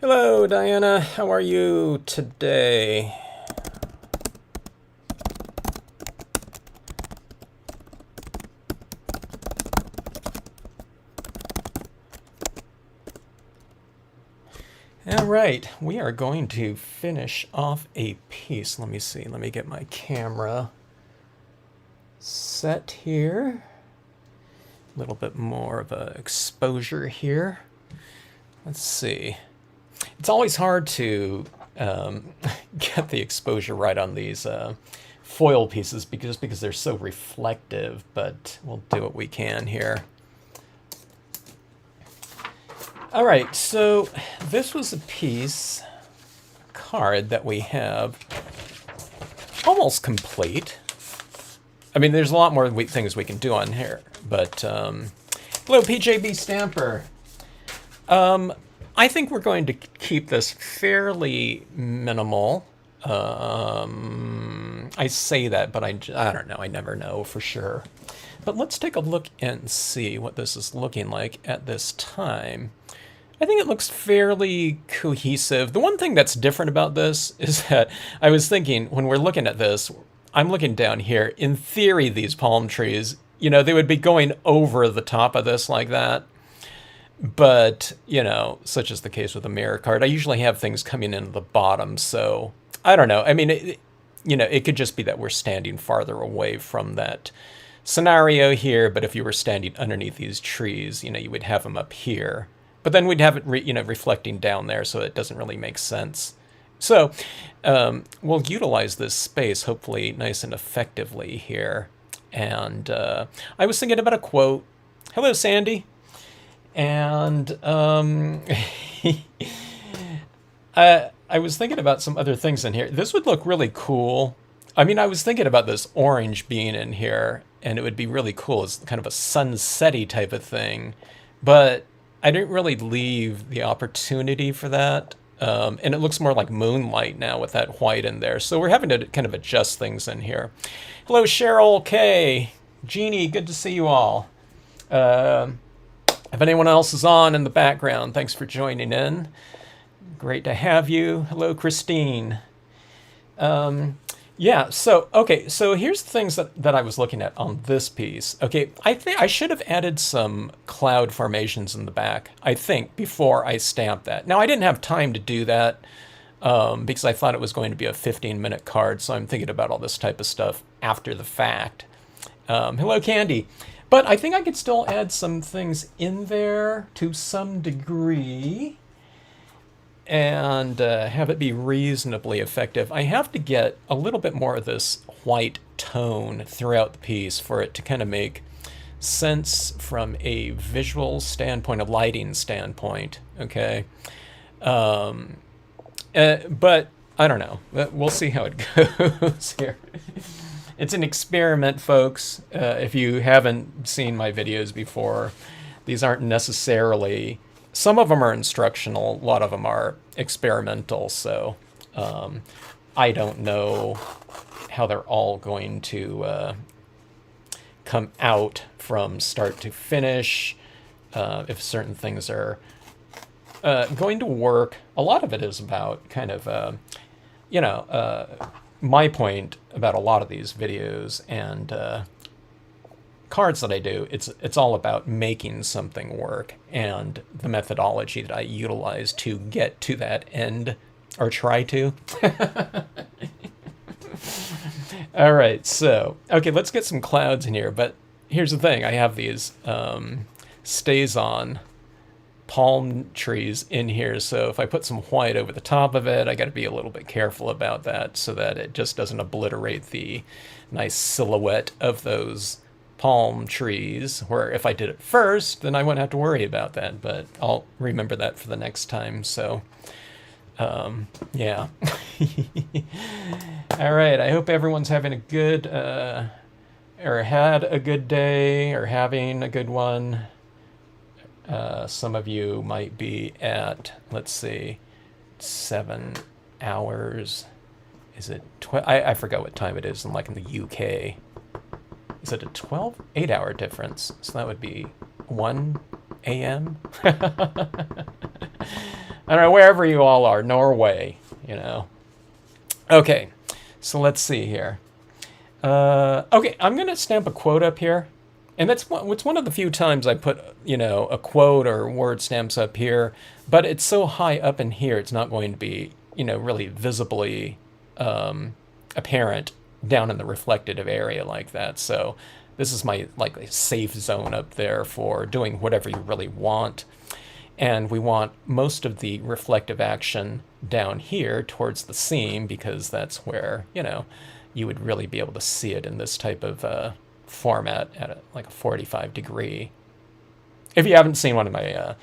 Hello, Diana. How are you today? All right, we are going to finish off a piece. Let me see. Let me get my camera set here. A little bit more of a exposure here. Let's see. It's always hard to get the exposure right on these foil pieces because they're so reflective, but we'll do what we can here. All right, so this was a piece, card that we have almost complete. I mean, there's a lot more things we can do on here, but hello, PJB Stamper. I think we're going to keep this fairly minimal. I say that, but I don't know. I never know for sure. But let's take a look and see what this is looking like at this time. I think it looks fairly cohesive. The one thing that's different about this is that I was thinking when we're looking at this, I'm looking down here. In theory, these palm trees, you know, they would be going over the top of this like that. But, you know, such is the case with a mirror card. I usually have things coming in the bottom, so I don't know. I mean, you know, it could just be that we're standing farther away from that scenario here, but if you were standing underneath these trees, you know, you would have them up here. But then we'd have it, you know, reflecting down there, so it doesn't really make sense. So we'll utilize this space, hopefully nice and effectively here. And I was thinking about a quote. Hello, Sandy. And I was thinking about some other things in here. This would look really cool. I mean, I was thinking about this orange being in here, and it would be really cool. It's kind of a sunset-y type of thing. But I didn't really leave the opportunity for that. And it looks more like moonlight now with that white in there. So we're having to kind of adjust things in here. Hello, Cheryl K. Jeannie, good to see you all. If anyone else is on in the background, thanks for joining in. Great to have you. Hello, Christine. Yeah, so, okay, so here's the things that I was looking at on this piece. Okay, I think I should have added some cloud formations in the back, I think, before I stamped that. Now, I didn't have time to do that because I thought it was going to be a 15-minute card, so I'm thinking about all this type of stuff after the fact. Hello, Candy. But I think I could still add some things in there to some degree and have it be reasonably effective. I have to get a little bit more of this white tone throughout the piece for it to kind of make sense from a visual standpoint, a lighting standpoint, okay? But I don't know. We'll see how it goes here. It's an experiment, folks. If you haven't seen my videos before, these aren't necessarily... Some of them are instructional, a lot of them are experimental, so I don't know how they're all going to come out from start to finish, if certain things are going to work. A lot of it is about kind of, you know, my point about a lot of these videos and cards that I do, it's all about making something work and the methodology that I utilize to get to that end, or try to. All right, so, okay, let's get some clouds in here, but here's the thing. I have these stays-on palm trees in here, so if I put some white over the top of it, I got to be a little bit careful about that so that it just doesn't obliterate the nice silhouette of those palm trees, where if I did it first, then I wouldn't have to worry about that, but I'll remember that for the next time, so yeah. All right, I hope everyone's having a good, or had a good day, or having a good one. Some of you might be at, let's see, 7 hours. Is it 12? I forgot what time it is, like in the UK. Is it a 8-hour difference? So that would be 1 a.m. I don't know, wherever you all are, Norway, you know. Okay, so let's see here. Okay, I'm going to stamp a quote up here. And it's one of the few times I put, you know, a quote or word stamps up here. But it's so high up in here, it's not going to be, you know, really visibly apparent down in the reflective area like that. So this is my, like, safe zone up there for doing whatever you really want. And we want most of the reflective action down here towards the seam, because that's where, you know, you would really be able to see it in this type of format at like a 45 degree. If you haven't seen one of my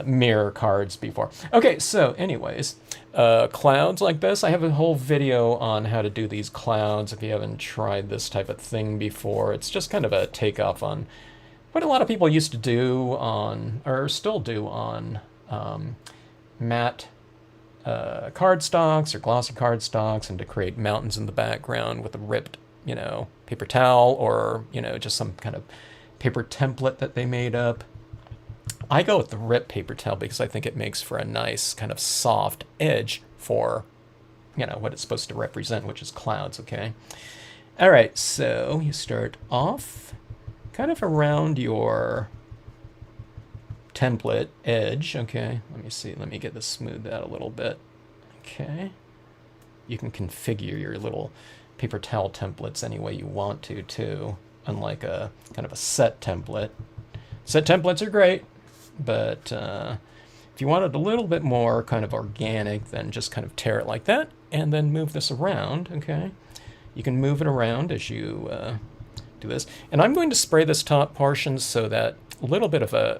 mirror cards before. Okay, so anyways, clouds like this. I have a whole video on how to do these clouds if you haven't tried this type of thing before. It's just kind of a takeoff on what a lot of people used to do on, or still do on, matte cardstocks or glossy cardstocks, and to create mountains in the background with a ripped, you know, paper towel, or, you know, just some kind of paper template that they made up. I go with the ripped paper towel because I think it makes for a nice kind of soft edge for, you know, what it's supposed to represent, which is clouds, okay? All right, so you start off kind of around your template edge, okay? Let me see, let me get this smoothed out a little bit. Okay. You can configure your little paper towel templates any way you want to, too, unlike a kind of a set template. Set templates are great, but if you wanted a little bit more kind of organic, then just kind of tear it like that, and then move this around, okay? You can move it around as you do this. And I'm going to spray this top portion so that a little bit of a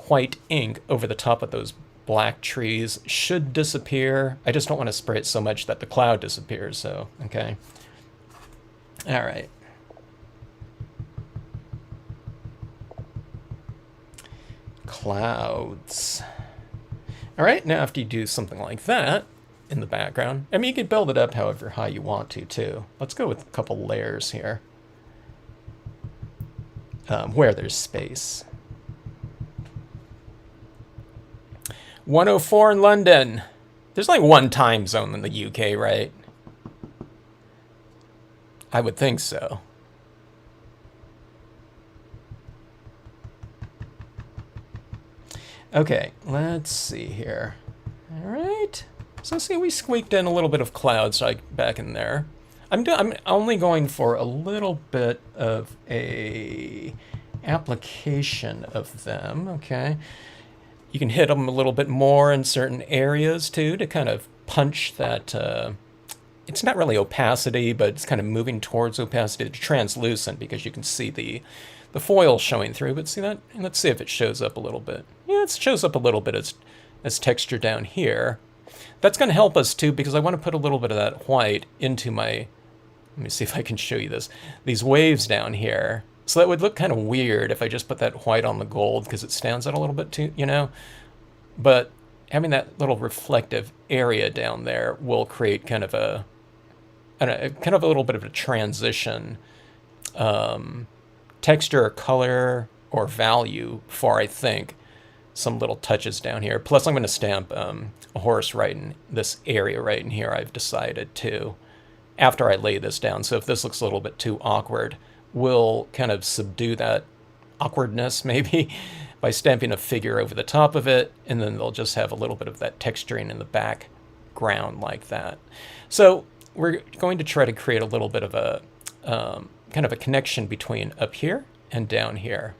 white ink over the top of those black trees should disappear. I just don't want to spray it so much that the cloud disappears, so, okay. All right. Clouds. All right, now after you do something like that in the background, I mean, you can build it up however high you want to, too. Let's go with a couple layers here, where there's space. 104 in London. There's like one time zone in the UK, right? I would think so. Okay, let's see here. All right. So see, we squeaked in a little bit of clouds like back in there. I'm only going for a little bit of a application of them, okay? You can hit them a little bit more in certain areas, too, to kind of punch that, it's not really opacity, but it's kind of moving towards opacity. It's translucent because you can see the foil showing through, but see that? Let's see if it shows up a little bit. Yeah, it shows up a little bit as texture down here. That's going to help us, too, because I want to put a little bit of that white into my, let me see if I can show you this, these waves down here. So that would look kind of weird if I just put that white on the gold, because it stands out a little bit too, you know? But having that little reflective area down there will create kind of a, I don't know, kind of a little bit of a transition texture or color or value for, I think, some little touches down here. Plus, I'm going to stamp a horse right in this area right in here, I've decided, too, after I lay this down. So if this looks a little bit too awkward, we'll kind of subdue that awkwardness, maybe, by stamping a figure over the top of it, and then they'll just have a little bit of that texturing in the background like that. So we're going to try to create a little bit of a kind of a connection between up here and down here.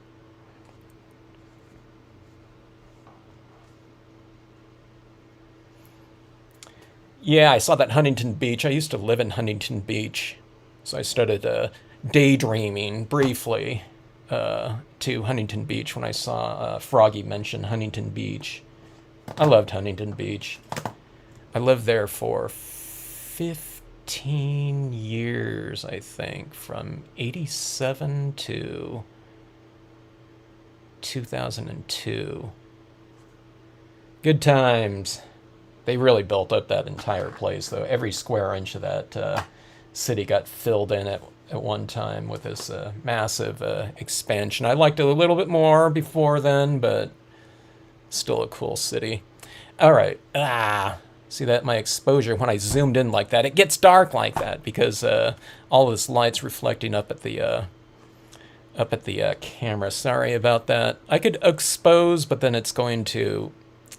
Yeah, I saw that Huntington Beach. I used to live in Huntington Beach, so I started daydreaming briefly to Huntington Beach when I saw Froggy mention Huntington Beach. I loved Huntington Beach. I lived there for 15 years, I think, from 87 to 2002. Good times. They really built up that entire place, though. Every square inch of that city got filled in at one time with this massive expansion. I liked it a little bit more before then, but Still a cool city. All right. See that? My exposure, when I zoomed in like that, it gets dark like that because all this light's reflecting up at the camera. Sorry about that. I could expose, but then it's going to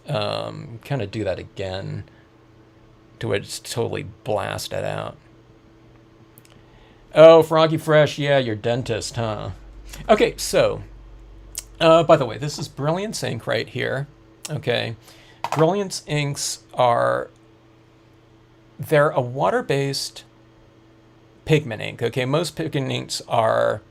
kind of do that again to where it's totally blast it out. Oh, Froggy Fresh, yeah, your dentist, huh? Okay, so, by the way, this is Brilliance Ink right here, okay? Brilliance Inks they're a water-based pigment ink, okay? Most pigment inks are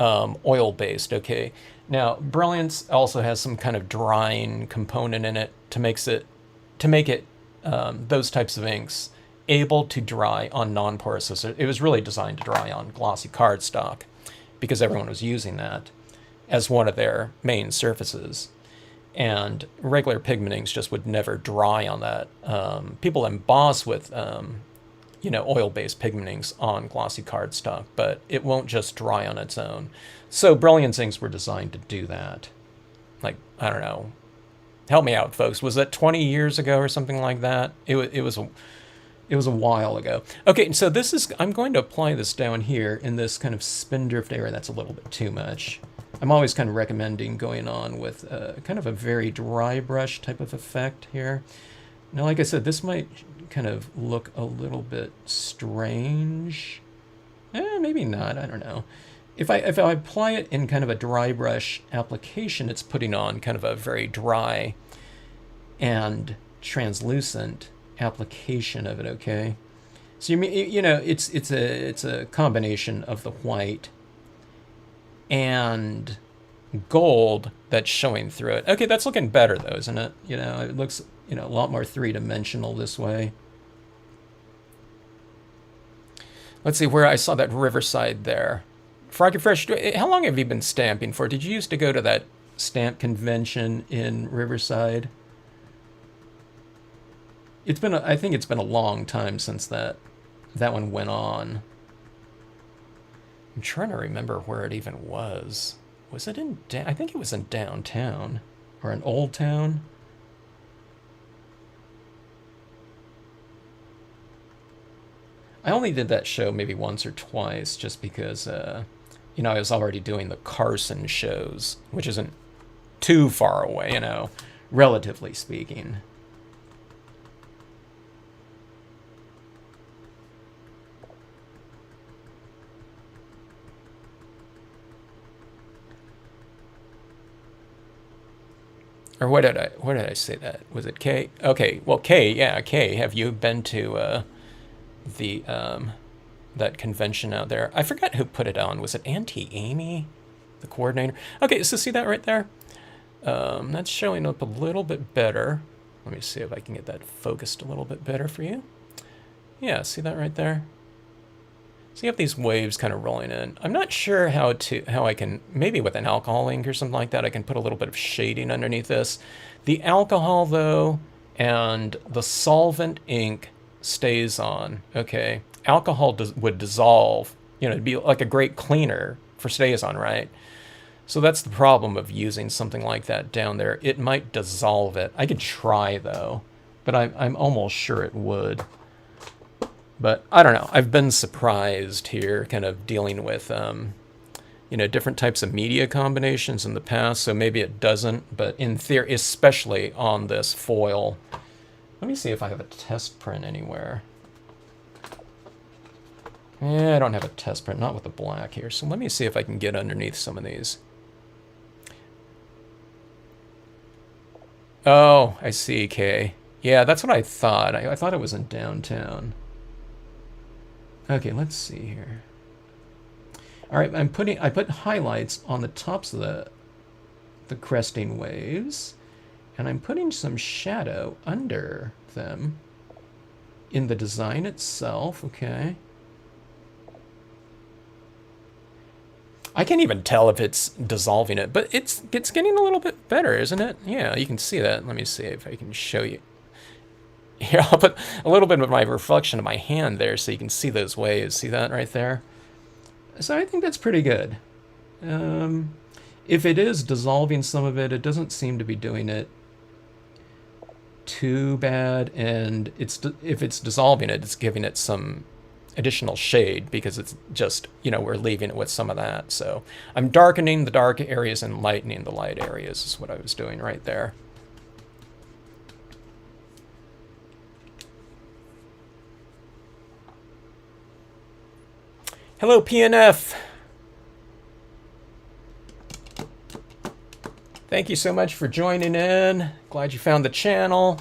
oil-based, okay? Now, Brilliance also has some kind of drying component in it to make it those types of inks able to dry on non-porous. So it was really designed to dry on glossy cardstock because everyone was using that as one of their main surfaces. And regular pigment inks just would never dry on that. People emboss with, oil-based pigment inks on glossy cardstock, but it won't just dry on its own. So Brilliance inks were designed to do that. Like, I don't know. Help me out, folks. Was that 20 years ago or something like that? It was a while ago. Okay, so I'm going to apply this down here in this kind of spindrift area. That's a little bit too much. I'm always kind of recommending going on with kind of a very dry brush type of effect here. Now, like I said, this might kind of look a little bit strange. Maybe not, I don't know. If I apply it in kind of a dry brush application, it's putting on kind of a very dry and translucent application of it, okay? So it's a combination of the white and gold that's showing through it. Okay, that's looking better though, isn't it? It looks a lot more three-dimensional this way. Let's see where I saw that Riverside there. Froggy Fresh, how long have you been stamping for? Did you used to go to that stamp convention in Riverside? I think it's been a long time since that one went on. I'm trying to remember where it even was. Was it I think it was in downtown or in Old Town. I only did that show maybe once or twice just because I was already doing the Carson shows, which isn't too far away, relatively speaking. Or what did I say that? Was it Kay? Okay, well, Kay, yeah, Kay, have you been to the that convention out there? I forgot who put it on. Was it Auntie Amy, the coordinator? Okay, so see that right there? That's showing up a little bit better. Let me see if I can get that focused a little bit better for you. Yeah, see that right there? So you have these waves kind of rolling in. I'm not sure how I can, maybe with an alcohol ink or something like that, I can put a little bit of shading underneath this. The alcohol, though, and the solvent ink stays on, okay? Alcohol would dissolve, it'd be like a great cleaner for StazOn, right? So that's the problem of using something like that down there. It might dissolve it. I could try, though, but I'm almost sure it would. But I don't know. I've been surprised here, kind of dealing with, different types of media combinations in the past. So maybe it doesn't, but in theory, especially on this foil. Let me see if I have a test print anywhere. Yeah, I don't have a test print, not with the black here. So let me see if I can get underneath some of these. Oh, I see, Kay. Yeah, that's what I thought. I thought it was in downtown. Okay, let's see here. All right, I put highlights on the tops of the cresting waves, and I'm putting some shadow under them in the design itself, okay? I can't even tell if it's dissolving it, but it's getting a little bit better, isn't it? Yeah, you can see that. Let me see if I can show you. Here, I'll put a little bit of my reflection of my hand there so you can see those waves. See that right there? So I think that's pretty good. And If it is dissolving some of it, it doesn't seem to be doing it too bad, and if it's dissolving it, it's giving it some additional shade because it's just, we're leaving it with some of that. So I'm darkening the dark areas and lightening the light areas is what I was doing right there. Hello, PNF. Thank you so much for joining in. Glad you found the channel.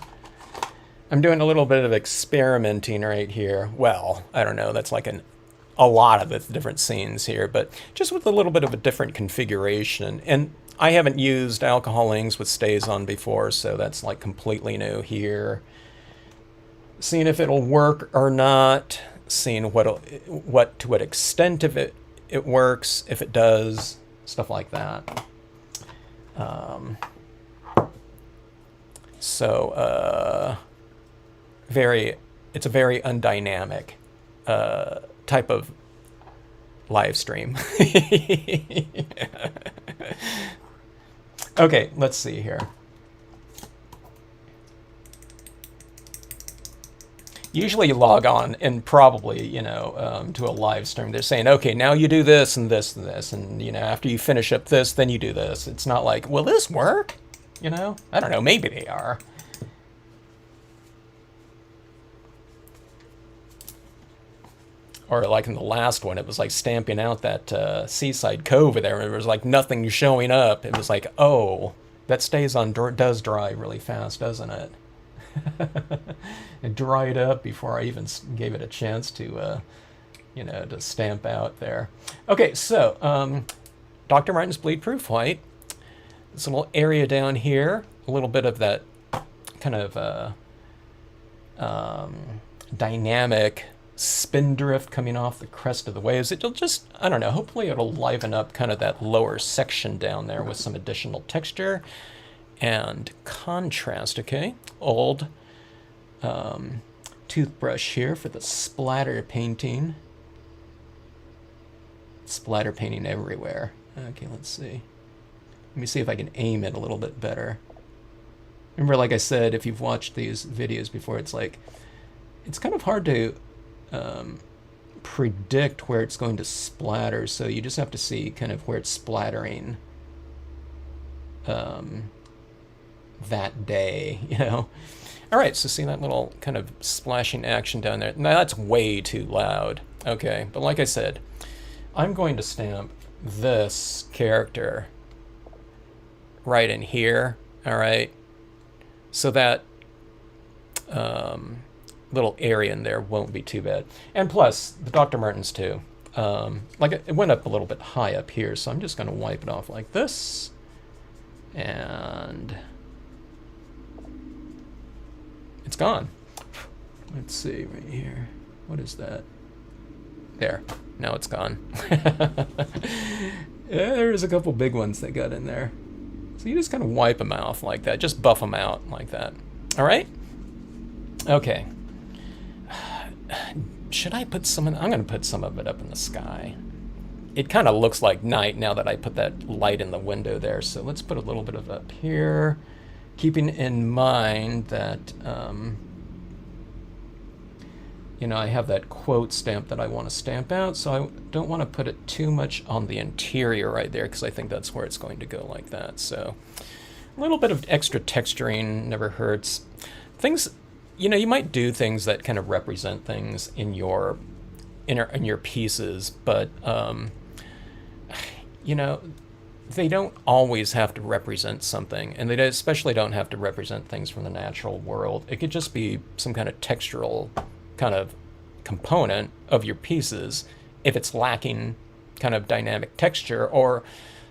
I'm doing a little bit of experimenting right here. Well, I don't know, that's like a lot of the different scenes here, but just with a little bit of a different configuration. And I haven't used alcohol inks with stays on before, so that's like completely new here. Seeing if it'll work or not, seeing to what extent of it works, if it does, stuff like that. It's a very undynamic type of live stream. Okay, let's see here. Usually you log on and probably, to a live stream, they're saying, okay, now you do this and this and this. And, after you finish up this, then you do this. It's not like, will this work? I don't know, maybe they are. Or like in the last one, it was like stamping out that seaside cove there, and there was like nothing showing up. It was like, oh, that stays on, does dry really fast, doesn't it? It dried up before I even gave it a chance to, to stamp out there. Okay, so Dr. Martin's Bleed Proof White. This little area down here, a little bit of that kind of dynamic spindrift coming off the crest of the waves. It'll just, I don't know, hopefully it'll liven up kind of that lower section down there with some additional texture and contrast. Okay, old toothbrush here for the splatter painting. Splatter painting everywhere. Okay, let's see. Let me see if I can aim it a little bit better. Remember, like I said, if you've watched these videos before, it's like, it's kind of hard to predict where it's going to splatter, so you just have to see kind of where it's splattering that day, All right, so see that little kind of splashing action down there? Now that's way too loud. Okay, but like I said, I'm going to stamp this character right in here, all right? So that little area in there won't be too bad. And plus, the Dr. Martens too. Like it went up a little bit high up here, so I'm just going to wipe it off like this. And it's gone. Let's see right here. What is that? There. Now it's gone. There's a couple big ones that got in there. So you just kind of wipe them off like that. Just buff them out like that. All right? Okay. Should I put some of I'm going to put some of it up in the sky. It kind of looks like night now that I put that light in the window there. So let's put a little bit of it up here. Keeping in mind that, I have that quote stamp that I want to stamp out, so I don't want to put it too much on the interior right there, because I think that's where it's going to go like that. So a little bit of extra texturing never hurts. Things, you might do things that kind of represent things in your pieces, but they don't always have to represent something, and they especially don't have to represent things from the natural world. It could just be some kind of textural kind of component of your pieces if it's lacking kind of dynamic texture or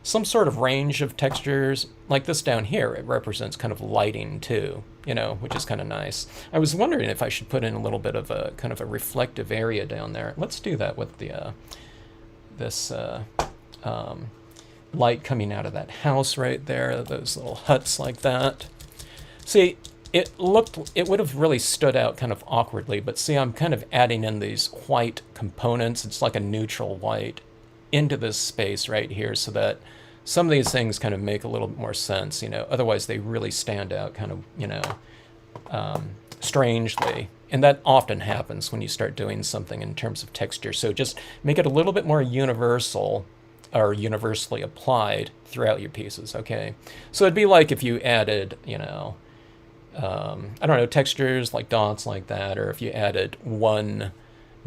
some sort of range of textures. Like this down here, it represents kind of lighting too, which is kind of nice. I was wondering if I should put in a little bit of a kind of a reflective area down there. Let's do that with the this light coming out of that house right there, those little huts like that. See, it would have really stood out kind of awkwardly, but see, I'm kind of adding in these white components. It's like a neutral white into this space right here, so that some of these things kind of make a little bit more sense, otherwise they really stand out kind of, strangely. And that often happens when you start doing something in terms of texture. So just make it a little bit more universal or universally applied throughout your pieces, okay? So it'd be like if you added, I don't know, textures like dots like that, or if you added one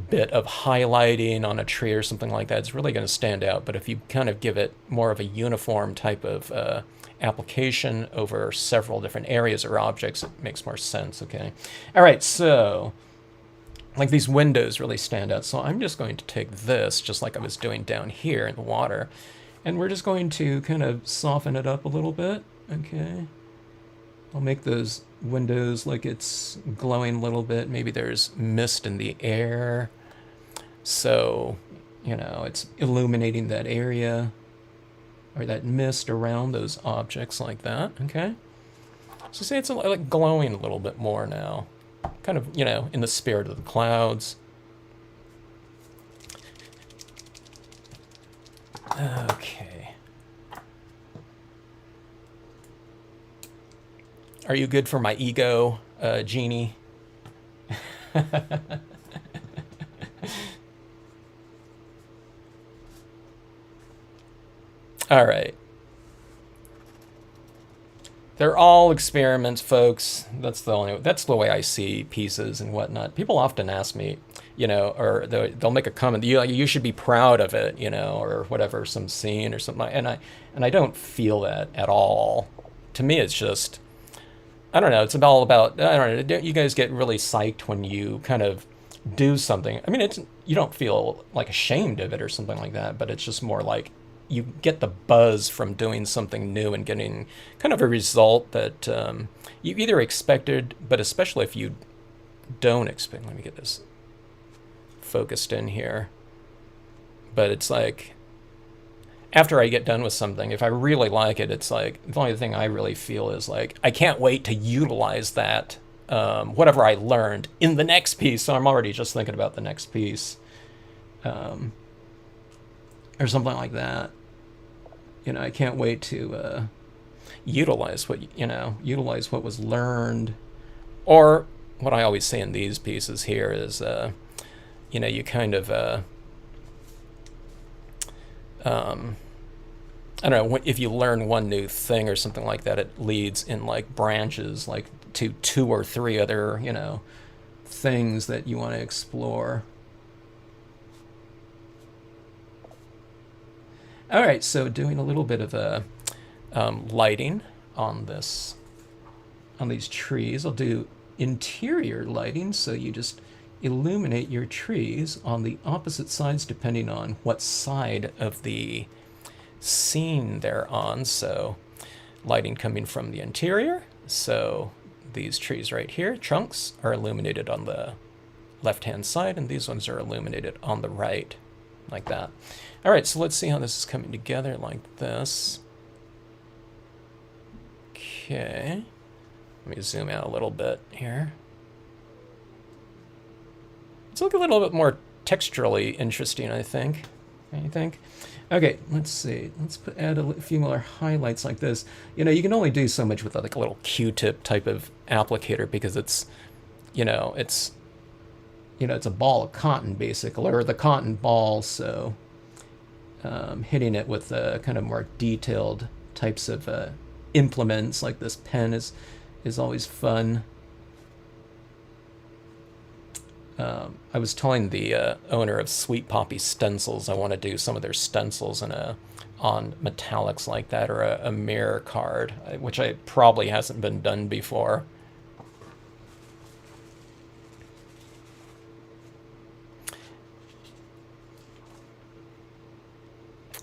bit of highlighting on a tree or something like that, it's really going to stand out. But if you kind of give it more of a uniform type of application over several different areas or objects, it makes more sense, okay? All right, so like these windows really stand out. So I'm just going to take this, just like I was doing down here in the water, and we're just going to kind of soften it up a little bit, okay? I'll make those windows like it's glowing a little bit. Maybe there's mist in the air, so, it's illuminating that area or that mist around those objects like that, okay? So say it's like glowing a little bit more now, kind of, in the spirit of the clouds. Okay. Are you good for my ego, Genie? All right. They're all experiments, folks. That's the way I see pieces and whatnot. People often ask me, or they'll make a comment, you should be proud of it, or whatever, some scene or something, and I don't feel that at all. To me, it's just, I don't know, it's all about, I don't know, you guys get really psyched when you kind of do something. I mean, you don't feel like ashamed of it or something like that, but it's just more like you get the buzz from doing something new and getting kind of a result that you either expected, but especially if you don't expect. Let me get this focused in here. But it's like, after I get done with something, if I really like it, it's like, the only thing I really feel is like, I can't wait to utilize that, whatever I learned, in the next piece. So I'm already just thinking about the next piece. Or something like that. I can't wait to utilize what was learned. Or what I always say in these pieces here is, you kind of, I don't know, if you learn one new thing or something like that, it leads in like branches, like to 2 or 3 other, things that you want to explore. All right, so doing a little bit of lighting on these trees. I'll do interior lighting, so you just illuminate your trees on the opposite sides depending on what side of the scene they're on. So lighting coming from the interior. So these trees right here, trunks, are illuminated on the left-hand side, and these ones are illuminated on the right, like that. All right, so let's see how this is coming together like this. Okay, let me zoom out a little bit here. It's looking a little bit more texturally interesting, I think. What do you think? Okay, let's see. Let's add a few more highlights like this. You can only do so much with like a little Q-tip type of applicator because it's a ball of cotton basically, or the cotton ball. So hitting it with kind of more detailed types of implements like this pen is always fun. I was telling the owner of Sweet Poppy Stencils I want to do some of their stencils on metallics like that, or a mirror card, which probably hasn't been done before.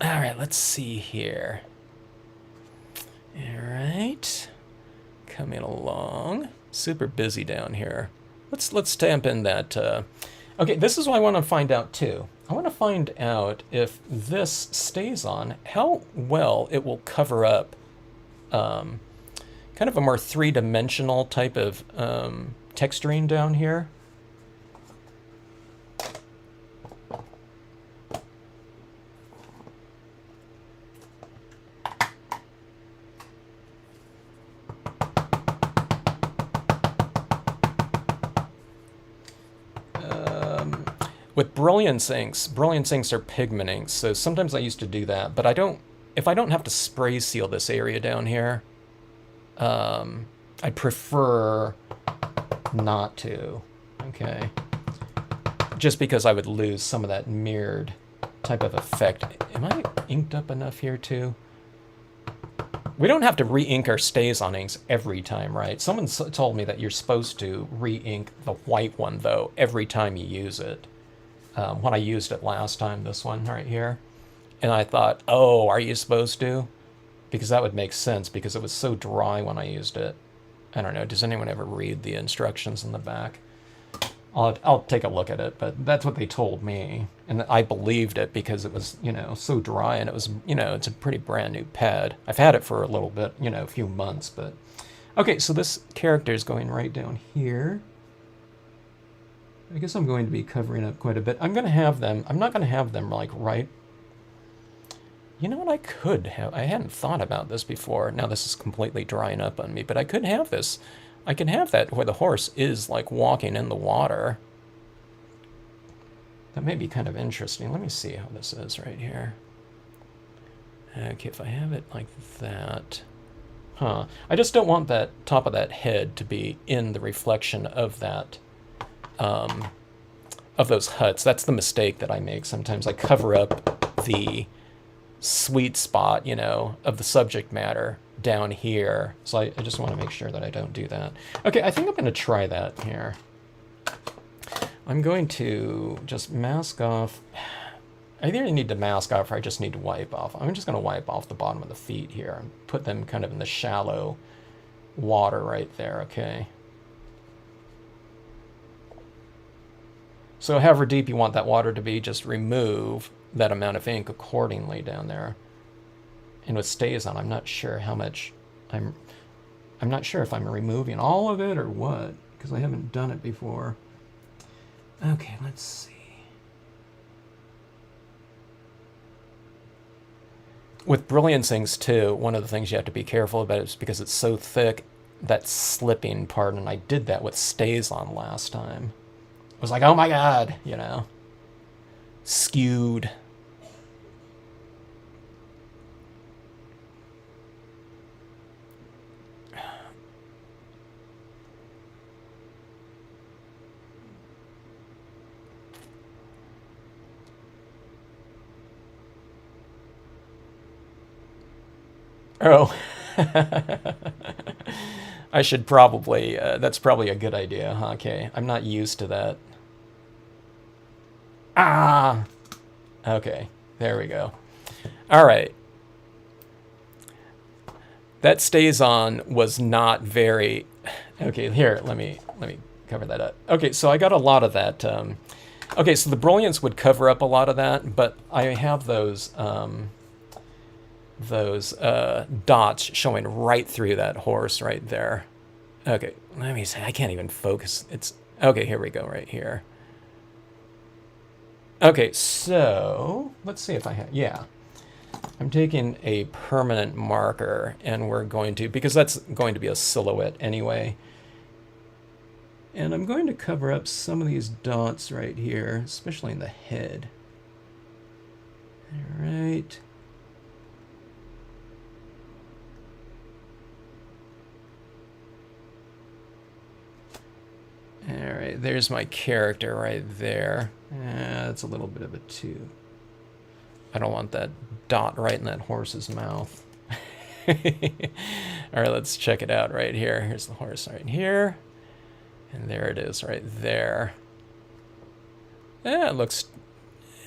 All right, let's see here. All right, coming along. Super busy down here. Let's stamp in that. Okay, this is what I want to find out too. I want to find out if this stays on, how well it will cover up kind of a more three-dimensional type of texturing down here. With Brilliance Inks, Brilliance Inks are pigment inks, so sometimes I used to do that, but I don't, if I don't have to spray seal this area down here, I'd prefer not to, okay? Just because I would lose some of that mirrored type of effect. Am I inked up enough here too? We don't have to re-ink our stays on inks every time, right? Someone told me that you're supposed to re-ink the white one, though, every time you use it. When I used it last time, this one right here. And I thought, oh, are you supposed to? Because that would make sense, because it was so dry when I used it. I don't know, does anyone ever read the instructions in the back? I'll take a look at it, but that's what they told me. And I believed it because it was, you know, so dry, and it was, you know, it's a pretty brand new pad. I've had it for a little bit, you know, a few months, but... Okay, so this character is going right down here. I guess I'm going to be covering up quite a bit. I'm going to have them, I'm not going to have them, like, right... You know what I could have? I hadn't thought about this before. Now this is completely drying up on me, but I could have this. I can have that where the horse is, like, walking in the water. That may be kind of interesting. Let me see how this is right here. Okay, if I have it like that... Huh. I just don't want that top of that head to be in the reflection of that... of those huts. That's the mistake that I make sometimes. I cover up the sweet spot, you know, of the subject matter down here. So I just want to make sure that I don't do that. Okay, I think I'm going to try that here. I'm going to just mask off. I either need to mask off or I just need to wipe off. I'm just going to wipe off the bottom of the feet here and put them kind of in the shallow water right there, okay? So however deep you want that water to be, just remove that amount of ink accordingly down there. And with stays on, I'm not sure how much I'm not sure if I'm removing all of it or what, because I haven't done it before. Okay, let's see. With Brilliance Inks too, one of the things you have to be careful about is because it's so thick, that slipping part, and I did that with stays on last time. It was like, oh my god, you know, skewed. Oh. I should probably, that's probably a good idea. Okay, I'm not used to that. Ah! Okay, there we go. All right. That stays on was not very... Okay, here, let me cover that up. Okay, so I got a lot of that. Okay, so the Brilliance would cover up a lot of that, but I have those dots showing right through that horse right there. Okay, let me see. I can't even focus. It's okay. Here we go, right here. Okay, so let's see if I have. Yeah, I'm taking a permanent marker, and we're going to, because that's going to be a silhouette anyway. And I'm going to cover up some of these dots right here, especially in the head. All right. All right, there's my character right there. That's a little bit of a two. I don't want that dot right in that horse's mouth. All right, let's check it out right here. Here's the horse right here. And there it is right there. Yeah, it looks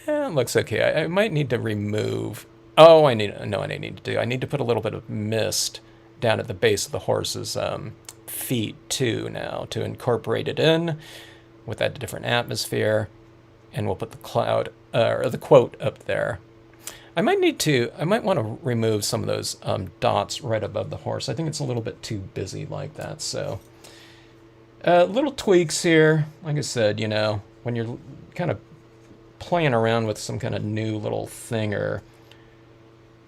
okay. I might need to remove... Oh, I need to do. I need to put a little bit of mist down at the base of the horse's feet too now to incorporate it in with that different atmosphere, and we'll put the cloud or the quote up there. I might want to remove some of those dots right above the horse. I think it's a little bit too busy like that. So little tweaks here. Like I said, you know, when you're kind of playing around with some kind of new little thing or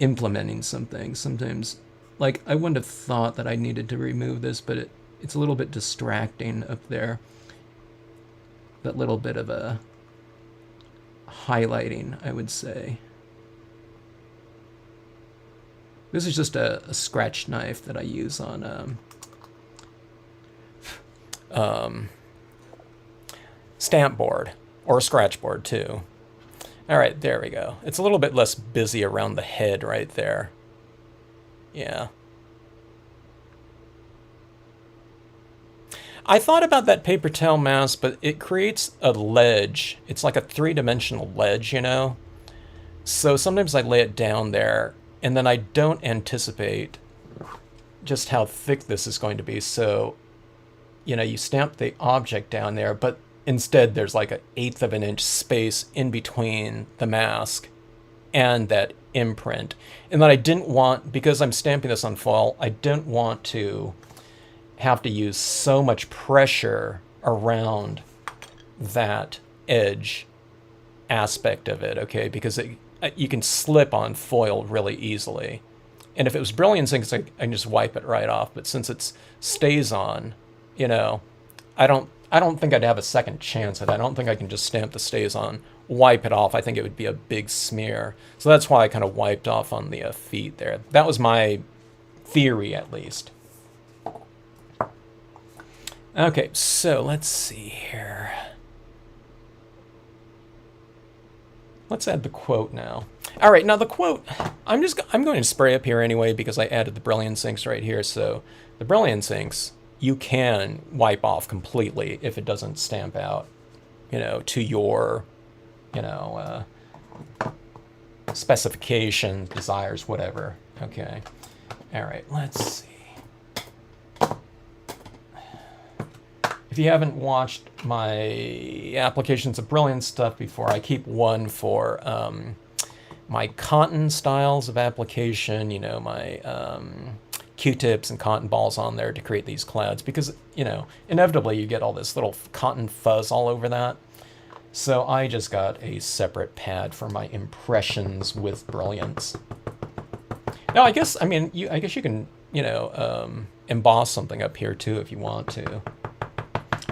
implementing something, sometimes, like, I wouldn't have thought that I needed to remove this, but it's a little bit distracting up there. That little bit of a highlighting, I would say. This is just a scratch knife that I use on stamp board, or scratch board too. All right, there we go. It's a little bit less busy around the head right there. Yeah. I thought about that paper towel mask, but it creates a ledge. It's like a three-dimensional ledge, you know? So sometimes I lay it down there, and then I don't anticipate just how thick this is going to be. So, you know, you stamp the object down there, but instead there's like an 1/8 of an inch space in between the mask and that imprint. And then I didn't want, because I'm stamping this on foil, I didn't want to have to use so much pressure around that edge aspect of it, okay? Because you can slip on foil really easily. And if it was Brilliance Inks, I can just wipe it right off. But since it stays on, you know, I don't think I'd have a second chance at it. I don't think I can just stamp the stays on, wipe it off. I think it would be a big smear. So that's why I kind of wiped off on the feet there. That was my theory, at least. Okay, so let's see here. Let's add the quote now. All right, now the quote, I'm going to spray up here anyway because I added the Brilliance Inks right here. So the Brilliance Inks, you can wipe off completely if it doesn't stamp out, you know, to your, you know, specifications, desires, whatever. Okay. All right, let's see. If you haven't watched my applications of Brilliance stuff before, I keep one for my cotton styles of application, you know, my Q-tips and cotton balls on there to create these clouds because, you know, inevitably you get all this little cotton fuzz all over that. So I just got a separate pad for my impressions with Brilliance. Now, I guess, I mean, I guess you can, you know, emboss something up here too if you want to.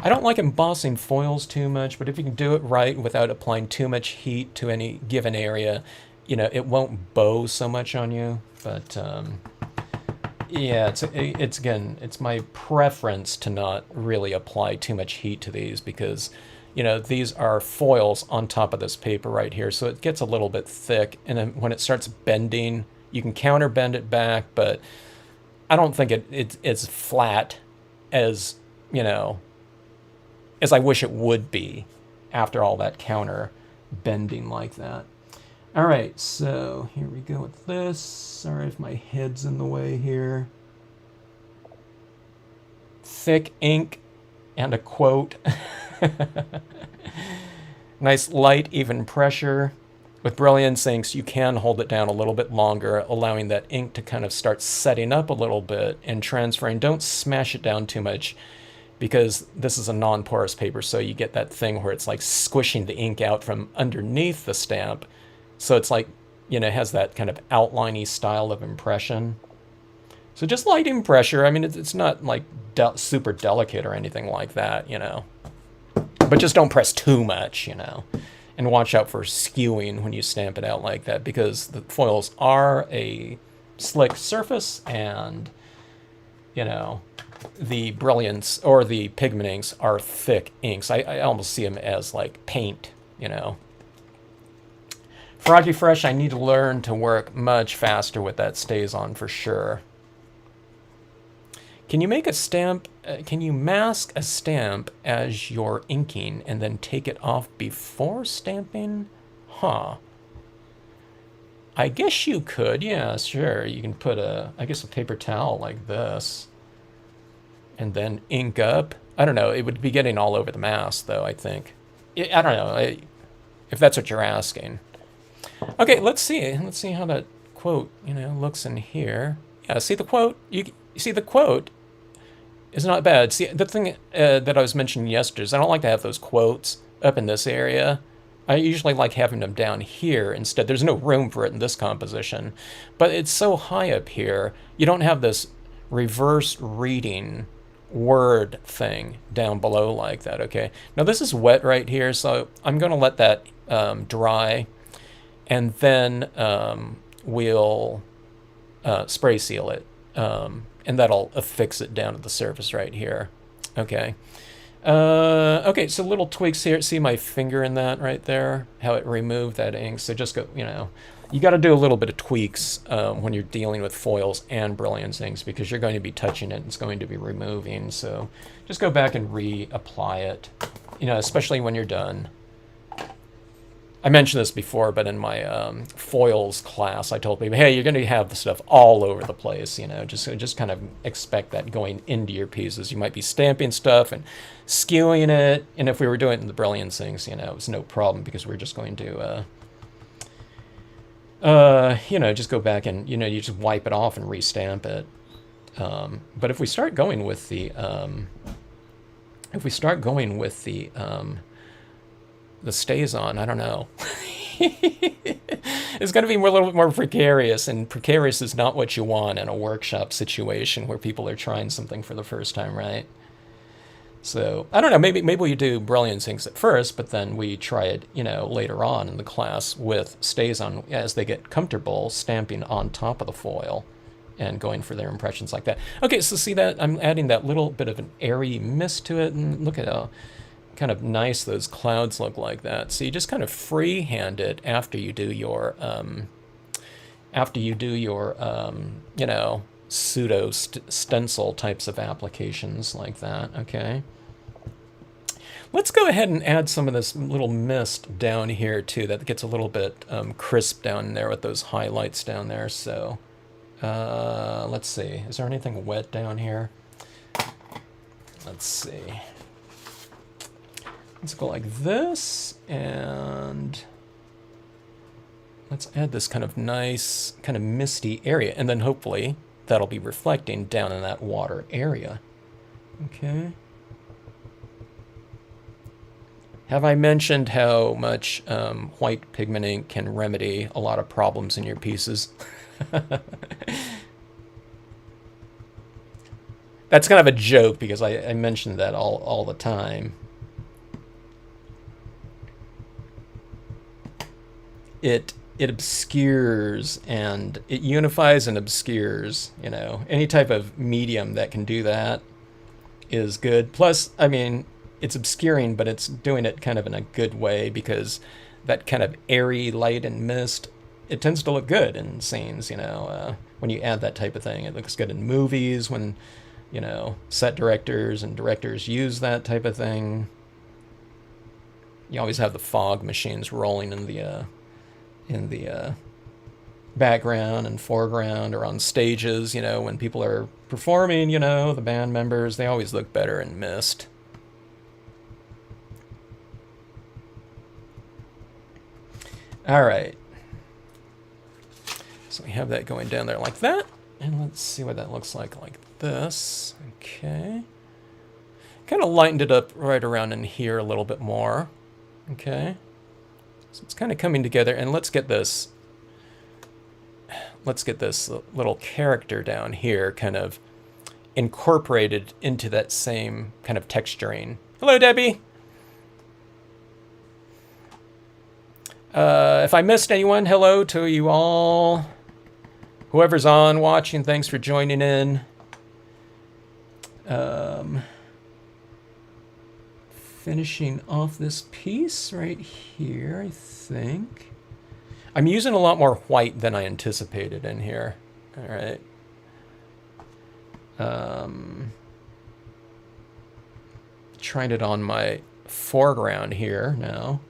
I don't like embossing foils too much, but if you can do it right without applying too much heat to any given area, you know, it won't bow so much on you. But yeah, it's again, it's my preference to not really apply too much heat to these because, you know, these are foils on top of this paper right here, so it gets a little bit thick, and then when it starts bending, you can counter bend it back, but I don't think it's flat as, you know, as I wish it would be after all that counter bending like that. All right, so here we go with this. Sorry if my head's in the way here. Thick ink and a quote. Nice light, even pressure. With Brilliance Inks, you can hold it down a little bit longer, allowing that ink to kind of start setting up a little bit and transferring. Don't smash it down too much, because this is a non-porous paper, so you get that thing where it's like squishing the ink out from underneath the stamp. So it's like, you know, it has that kind of outliney style of impression. So just lighting pressure. I mean, it's not like super delicate or anything like that, you know. But just don't press too much, you know. And watch out for skewing when you stamp it out like that, because the foils are a slick surface and, you know, the Brilliance or the pigment inks are thick inks. I almost see them as like paint, you know. Froggy Fresh, I need to learn to work much faster with that stays on for sure. Can you make a stamp, can you mask a stamp as you're inking and then take it off before stamping? Huh. I guess you could, yeah, sure. You can put I guess a paper towel like this and then ink up. I don't know, it would be getting all over the mask though, I think. I don't know, if that's what you're asking. Okay, let's see how that quote, you know, looks in here. Yeah, see the quote? You see the quote is not bad. See, the thing that I was mentioning yesterday is I don't like to have those quotes up in this area. I usually like having them down here instead. There's no room for it in this composition, but it's so high up here, you don't have this reverse reading word thing down below like that, okay? Now this is wet right here, so I'm going to let that dry, and then we'll spray seal it, and that'll affix it down to the surface right here, okay? Okay, so little tweaks here. See my finger in that right there? How it removed that ink. So just go, you got to do a little bit of tweaks when you're dealing with foils and Brilliance inks, because you're going to be touching it and it's going to be removing. So just go back and reapply it, especially when you're done. I mentioned this before, but in my foils class, I told people, hey, you're going to have the stuff all over the place, just kind of expect that going into your pieces. You might be stamping stuff and skewing it, and if we were doing it in the Brilliance inks, it was no problem, because we're just going to, just go back and, you just wipe it off and restamp it. But if we start going with the, the stays on, I don't know. It's going to be a little bit more precarious, and precarious is not what you want in a workshop situation where people are trying something for the first time, right? So, I don't know, maybe we do Brilliance inks at first, but then we try it, later on in the class with stays on as they get comfortable stamping on top of the foil and going for their impressions like that. Okay, so see that? I'm adding that little bit of an airy mist to it, and look at how kind of nice those clouds look like that. So you just kind of freehand it after you do your pseudo stencil types of applications like that. Okay, let's go ahead and add some of this little mist down here too. That gets a little bit crisp down there with those highlights down there. So let's see, is there anything wet down here? Let's see. Let's go like this, and let's add this kind of nice, kind of misty area, and then hopefully that'll be reflecting down in that water area. Okay. Have I mentioned how much white pigment ink can remedy a lot of problems in your pieces? That's kind of a joke, because I mention that all the time. It obscures, and it unifies and obscures, any type of medium that can do that is good. Plus, I mean, it's obscuring, but it's doing it kind of in a good way, because that kind of airy light and mist, it tends to look good in scenes, when you add that type of thing. It looks good in movies when, set directors and directors use that type of thing. You always have the fog machines rolling in the background and foreground, or on stages, when people are performing, the band members, they always look better in mist. All right. So we have that going down there like that, and let's see what that looks like this. Okay. Kind of lightened it up right around in here a little bit more. Okay. So it's kind of coming together, and let's get this little character down here kind of incorporated into that same kind of texturing. Hello, Debbie. If I missed anyone, hello to you all. Whoever's on watching, thanks for joining in. Finishing off this piece right here, I think. I'm using a lot more white than I anticipated in here. All right. Trying it on my foreground here now.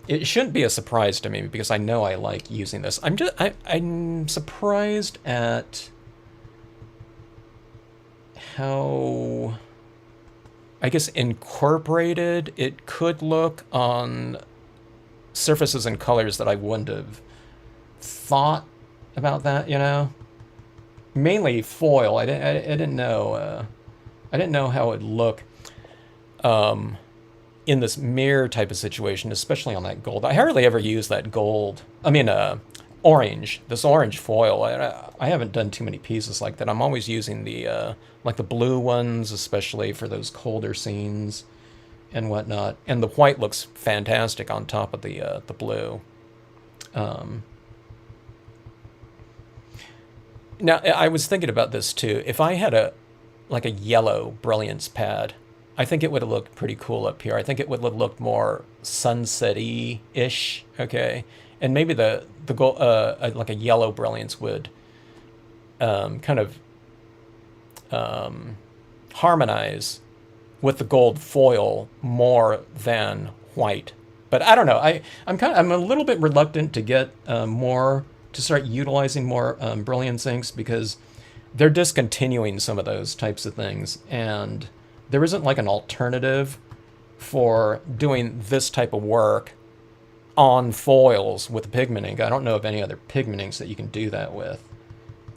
It shouldn't be a surprise to me, because I know I like using this. I'm surprised at how, I guess, incorporated it could look on surfaces and colors that I wouldn't have thought about that, Mainly foil. I didn't know how it would look in this mirror type of situation, especially on that gold. I hardly ever use that gold. I mean, orange, this orange foil. I haven't done too many pieces like that. I'm always using the like the blue ones, especially for those colder scenes and whatnot. And the white looks fantastic on top of the blue. Now I was thinking about this too. If I had like a yellow Brilliance pad, I think it would have looked pretty cool up here. I think it would have looked more sunset-y ish. Okay, and maybe the gold like a yellow Brilliance would kind of harmonize with the gold foil more than white. But I don't know. I'm a little bit reluctant to get to start utilizing more Brilliance inks because they're discontinuing some of those types of things, and there isn't like an alternative for doing this type of work on foils with pigment ink. I don't know of any other pigment inks that you can do that with.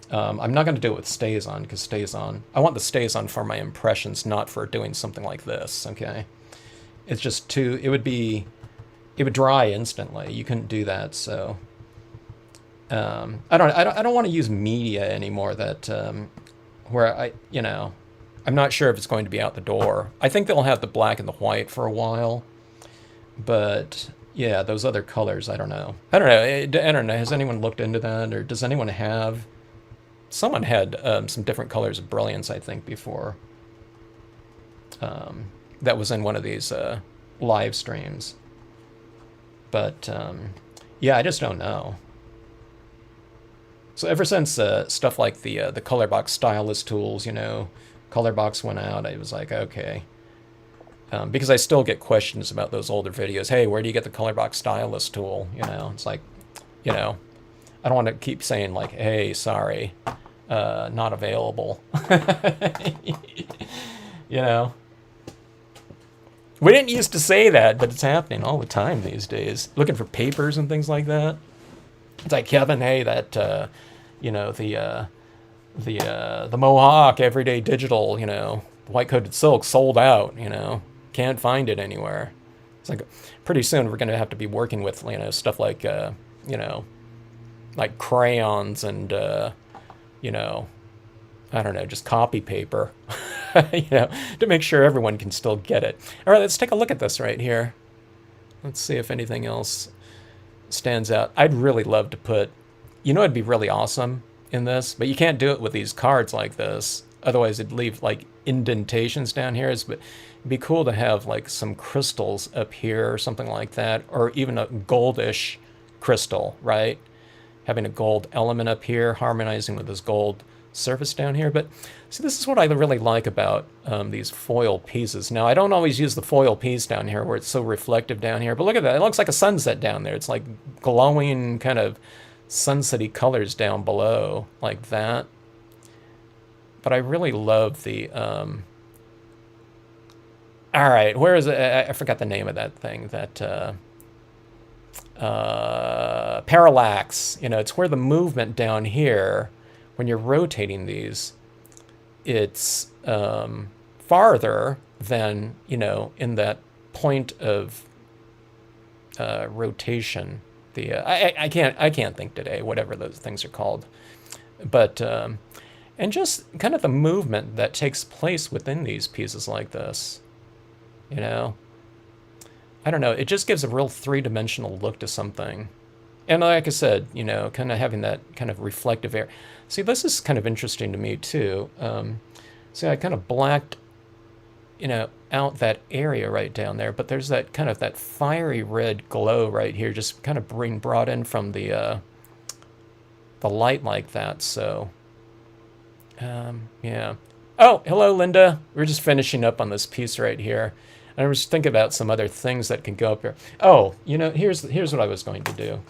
I'm not going to do it with StazOn because StazOn, I want the StazOn for my impressions, not for doing something like this. Okay, it's just too. It would dry instantly. You couldn't do that. So I don't want to use media anymore that where I'm not sure if it's going to be out the door. I think they'll have the black and the white for a while, but yeah, those other colors, I don't know. I don't know. Has anyone looked into that, or does anyone have? Someone had some different colors of Brilliance, I think, before. That was in one of these live streams. But yeah, I just don't know. So ever since stuff like the Colorbox stylus tools, Colorbox went out, I was like, okay. Because I still get questions about those older videos. Hey, where do you get the Colorbox stylus tool? It's like, I don't want to keep saying like, hey, sorry, not available. We didn't used to say that, but it's happening all the time these days. Looking for papers and things like that. It's like, Kevin, hey, that the Mohawk Everyday Digital, white coated silk sold out. Can't find it anywhere. It's like pretty soon we're going to have to be working with stuff like like crayons and I don't know, just copy paper, to make sure everyone can still get it. All right, let's take a look at this right here. Let's see if anything else stands out. I'd really love to put, it'd be really awesome in this, but you can't do it with these cards like this. Otherwise, it'd leave like indentations down here. But it'd be cool to have like some crystals up here or something like that, or even a goldish crystal, right? Having a gold element up here, harmonizing with this gold surface down here. But see, this is what I really like about these foil pieces. Now, I don't always use the foil piece down here where it's so reflective down here, but look at that. It looks like a sunset down there. It's like glowing kind of sunset-y colors down below like that. But I really love the... all right, where is it? I forgot the name of that thing. That... parallax. It's where the movement down here, when you're rotating these, it's farther than in that point of rotation. I can't think today, whatever those things are called, but and just kind of the movement that takes place within these pieces like this, I don't know. It just gives a real three-dimensional look to something. And like I said, kind of having that kind of reflective air. See, this is kind of interesting to me, too. See, I kind of blacked, out that area right down there. But there's that kind of that fiery red glow right here, just kind of being brought in from the light like that. So, yeah. Oh, hello, Linda. We're just finishing up on this piece right here. I was thinking about some other things that can go up here. Oh, here's what I was going to do.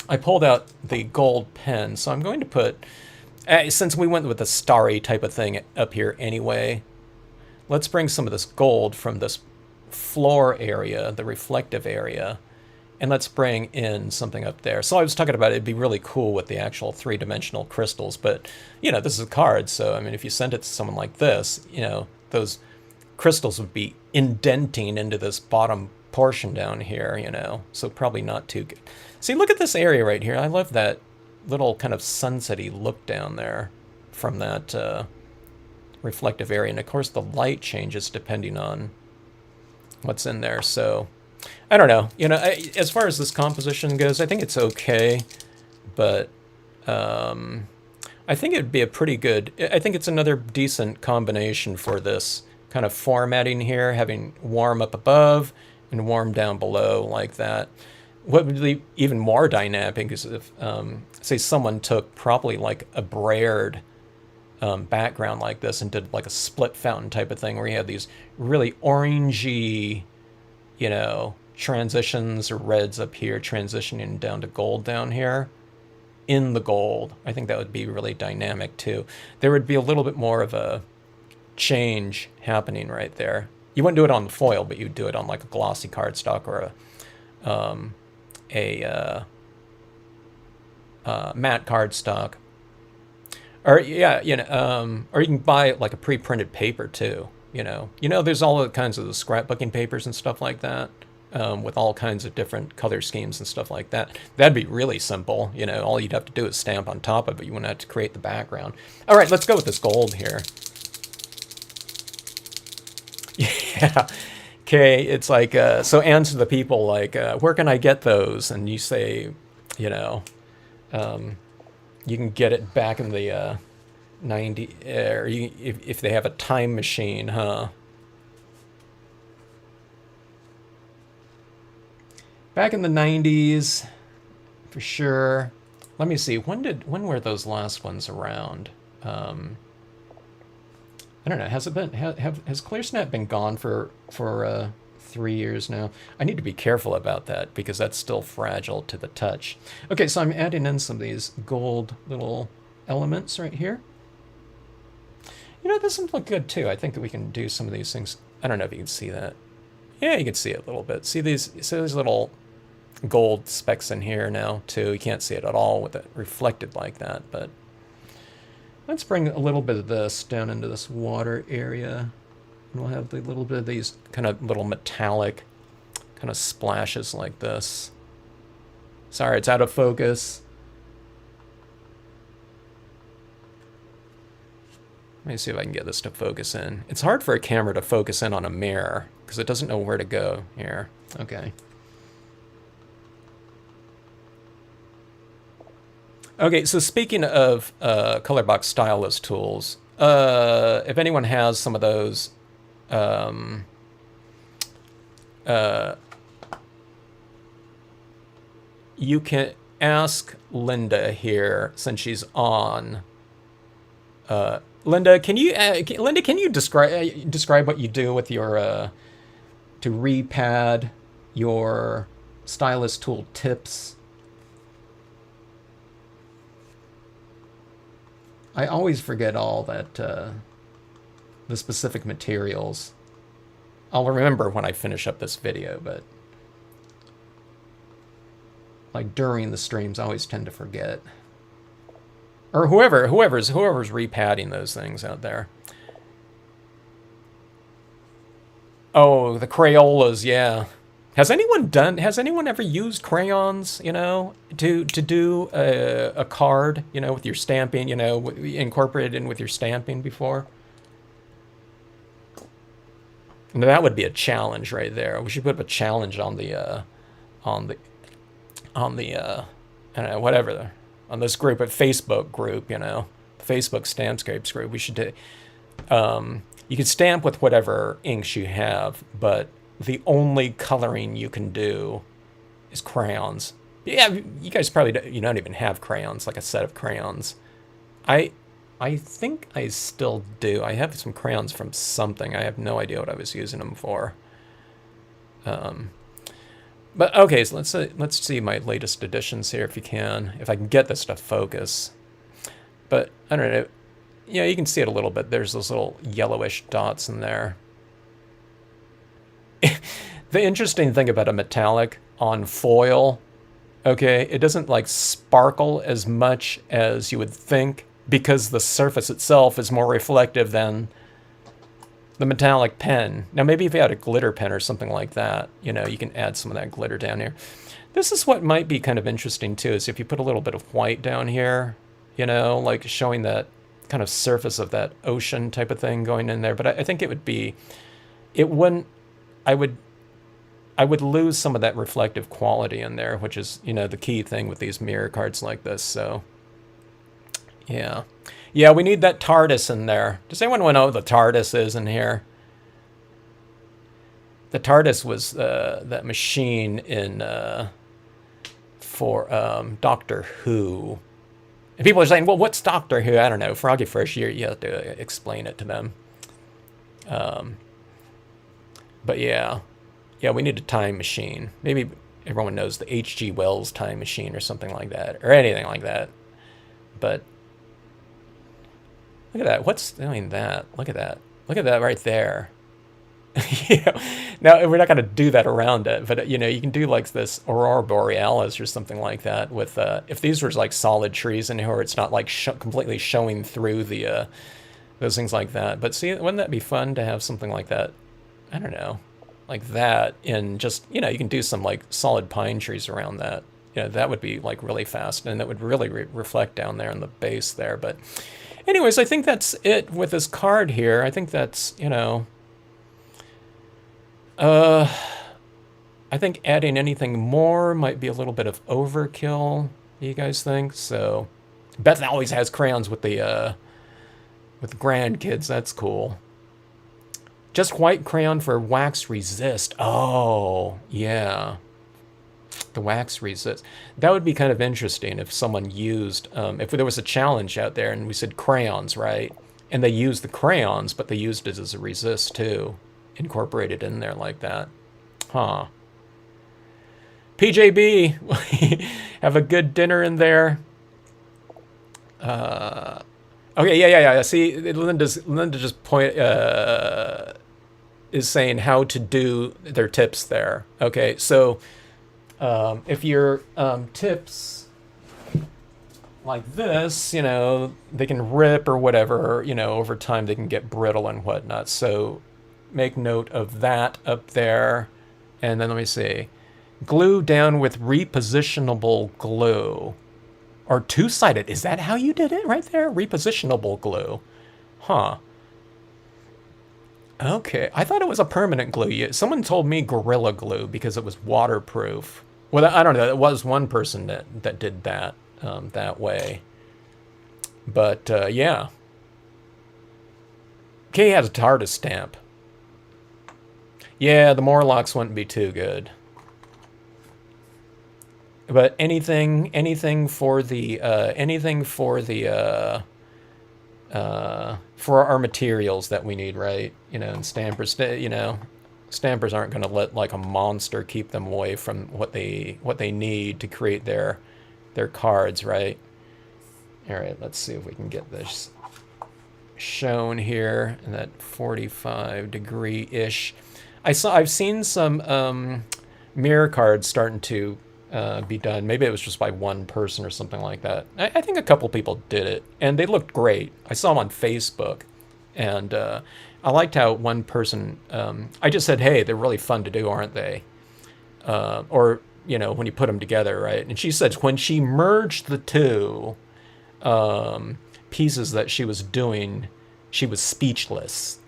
I pulled out the gold pen, so I'm going to put, since we went with the starry type of thing up here anyway, let's bring some of this gold from this floor area, the reflective area, and let's bring in something up there. So I was talking about it'd be really cool with the actual three-dimensional crystals, but, this is a card, so, I mean, if you send it to someone like this, those crystals would be indenting into this bottom portion down here, you know, so probably not too good. See, look at this area right here. I love that little kind of sunsetty look down there from that reflective area. And of course the light changes depending on what's in there. So I don't know, you know, as far as this composition goes, I think it's okay, but I think it'd be a pretty good, I think it's another decent combination for this kind of formatting here, having warm up above and warm down below like that. What would be even more dynamic is if, say, someone took probably like a brayered background like this and did like a split fountain type of thing where you had these really orangey, you know, transitions or reds up here transitioning down to gold down here in the gold. I think that would be really dynamic too. There would be a little bit more of a change happening right there. You wouldn't do it on the foil, but you'd do it on like a glossy cardstock or a matte cardstock. Or yeah, you know, or you can buy like a pre-printed paper too. You know, there's all kinds of the scrapbooking papers and stuff like that, with all kinds of different color schemes and stuff like that. That'd be really simple. You know, all you'd have to do is stamp on top of it. You wouldn't have to create the background. All right, let's go with this gold here. Yeah. Okay, it's like, so answer the people like, where can I get those? And you say, you know, you can get it back in the 90, or you, if they have a time machine, huh? Back in the 90s, for sure. Let me see, when were those last ones around? I don't know. Has it been? Has ClearSnap been gone for 3 years now? I need to be careful about that because that's still fragile to the touch. Okay, so I'm adding in some of these gold little elements right here. You know, this one look good too. I think that we can do some of these things. I don't know if you can see that. Yeah, you can see it a little bit. See these? So there's little gold specks in here now too. You can't see it at all with it reflected like that, but. Let's bring a little bit of this down into this water area. And we'll have the little bit of these kind of little metallic kind of splashes like this. Sorry, it's out of focus. Let me see if I can get this to focus in. It's hard for a camera to focus in on a mirror because it doesn't know where to go here. Okay. Okay, so speaking of color box stylus tools, if anyone has some of those, you can ask Linda here since she's on. Linda, can you describe what you do with your to repad your stylus tool tips? I always forget all that, the specific materials. I'll remember when I finish up this video, but like during the streams, I always tend to forget. Or whoever's repadding those things out there. Oh, the Crayolas, yeah. Has anyone ever used crayons, you know, to do a card, you know, with your stamping, you know, incorporated in with your stamping before? And that would be a challenge right there. We should put up a challenge on the I don't know, whatever, on this group, a Facebook group, you know, Facebook Stampscapes group. We should do, you can stamp with whatever inks you have, but the only coloring you can do is crayons. Yeah, you guys probably you don't even have crayons, like a set of crayons. I think I still do. I have some crayons from something. I have no idea what I was using them for. But okay, so let's see my latest editions here if I can get this to focus. But I don't know. Yeah, you can see it a little bit. There's those little yellowish dots in there. The interesting thing about a metallic on foil, okay, it doesn't like sparkle as much as you would think because the surface itself is more reflective than the metallic pen. Now maybe if you had a glitter pen or something like that, you know, you can add some of that glitter down here. This is what might be kind of interesting too, is if you put a little bit of white down here, you know, like showing that kind of surface of that ocean type of thing going in there. But I think it would be, it wouldn't, I would lose some of that reflective quality in there, which is, you know, the key thing with these mirror cards like this. So yeah. Yeah, we need that TARDIS in there. Does anyone know what the TARDIS is in here? The TARDIS was that machine in for Doctor Who. And people are saying, well, what's Doctor Who? I don't know. Froggy Fresh, you have to explain it to them. But yeah. Yeah, we need a time machine. Maybe everyone knows the H.G. Wells time machine or something like that. Or anything like that. But look at that. What's doing that? Look at that. Look at that right there. Yeah. Now, we're not going to do that around it, but, you know, you can do like this Aurora Borealis or something like that with, if these were like solid trees in here, where it's not like completely showing through the, those things like that. But see, wouldn't that be fun to have something like that? I don't know, like that in just, you know, you can do some like solid pine trees around that. You know, that would be like really fast, and that would really reflect down there on the base there. But anyways, I think that's it with this card here. I think that's, you know, I think adding anything more might be a little bit of overkill. You guys think? So Beth always has crayons with the grandkids. That's cool. Just white crayon for wax resist. Oh, yeah. The wax resist. That would be kind of interesting if someone used, if there was a challenge out there and we said crayons, right? And they used the crayons, but they used it as a resist too. Incorporated in there like that. Huh. PJB, have a good dinner in there. Okay, yeah. See, Linda just is saying how to do their tips there. Okay, so if your tips like this, you know, they can rip or whatever, you know, over time they can get brittle and whatnot. So make note of that up there. And then let me see. Glue down with repositionable glue. Or two-sided. Is that how you did it right there? Repositionable glue. Huh. Okay. I thought it was a permanent glue. Someone told me Gorilla Glue because it was waterproof. Well, I don't know. It was one person that did that that way. But, yeah. Kay has a TARDIS stamp. Yeah, the Morlocks wouldn't be too good. But anything for the for our materials that we need, right? You know, and stampers, you know, stampers aren't going to let like a monster keep them away from what they need to create their cards, right? All right, let's see if we can get this shown here in that 45-degree-ish. I've seen some mirror cards starting to be done. Maybe it was just by one person or something like that. I think a couple people did it, and they looked great. I saw them on Facebook, and I liked how one person, I just said, hey, they're really fun to do, aren't they? Or, you know, when you put them together, right? And she said when she merged the two pieces that she was doing, she was speechless.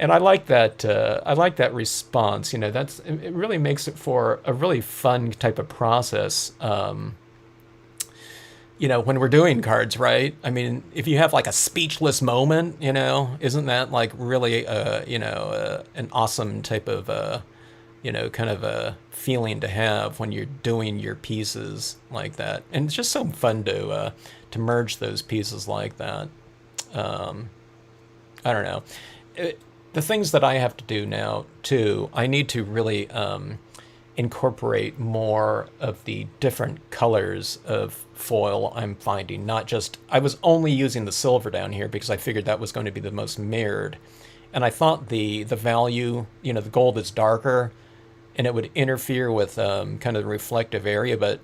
And I like that. I like that response. You know, it really makes it for a really fun type of process. You know, when we're doing cards, right? I mean, if you have like a speechless moment, you know, isn't that like really, you know, an awesome type of, you know, kind of a feeling to have when you're doing your pieces like that? And it's just so fun to merge those pieces like that. I don't know. The things that I have to do now, too, I need to really incorporate more of the different colors of foil I'm finding. Not just, I was only using the silver down here because I figured that was going to be the most mirrored. And I thought the value, you know, the gold is darker and it would interfere with kind of the reflective area, but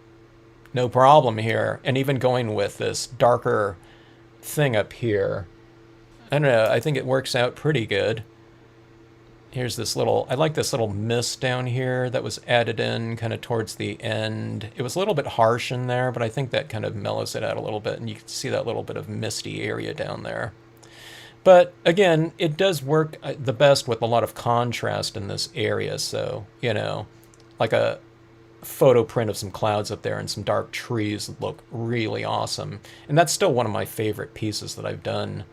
no problem here. And even going with this darker thing up here, I don't know, I think it works out pretty good. Here's this little, I like this little mist down here that was added in kind of towards the end. It was a little bit harsh in there, but I think that kind of mellows it out a little bit, and you can see that little bit of misty area down there. But again, it does work the best with a lot of contrast in this area, so, you know, like a photo print of some clouds up there and some dark trees that look really awesome. And that's still one of my favorite pieces that I've done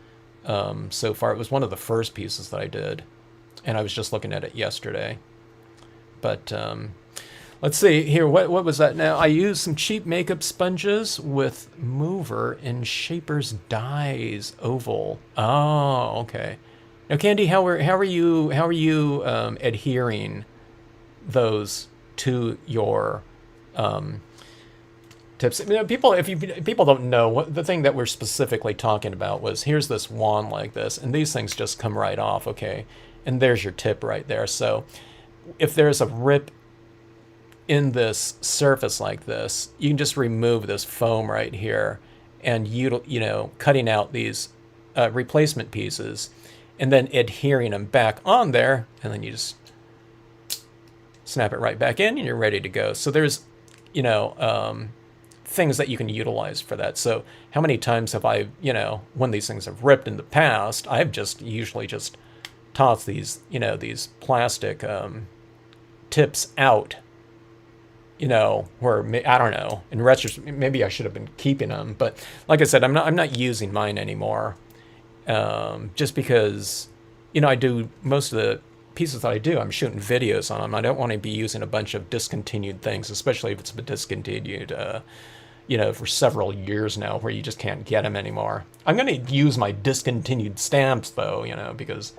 so far. It was one of the first pieces that I did, and I was just looking at it yesterday. But let's see here. What was that now? I used some cheap makeup sponges with Mover in Shaper's Dyes Oval. Oh, okay. Now, Candy, how are you adhering those to your tips? You know, people don't know what the thing that we're specifically talking about was. Here's this wand like this, and these things just come right off. Okay. And there's your tip right there. So if there's a rip in this surface like this, you can just remove this foam right here and, you know, cutting out these replacement pieces and then adhering them back on there. And then you just snap it right back in and you're ready to go. So there's, you know, things that you can utilize for that. So how many times have I, you know, when these things have ripped in the past, I've just usually just toss these, you know, these plastic tips out, you know, where I don't know. In retrospect, maybe I should have been keeping them, but like I said, I'm not using mine anymore, just because, you know, I do most of the pieces that I do. I'm shooting videos on them. I don't want to be using a bunch of discontinued things, especially if it's been discontinued, you know, for several years now, where you just can't get them anymore. I'm going to use my discontinued stamps though, you know, because,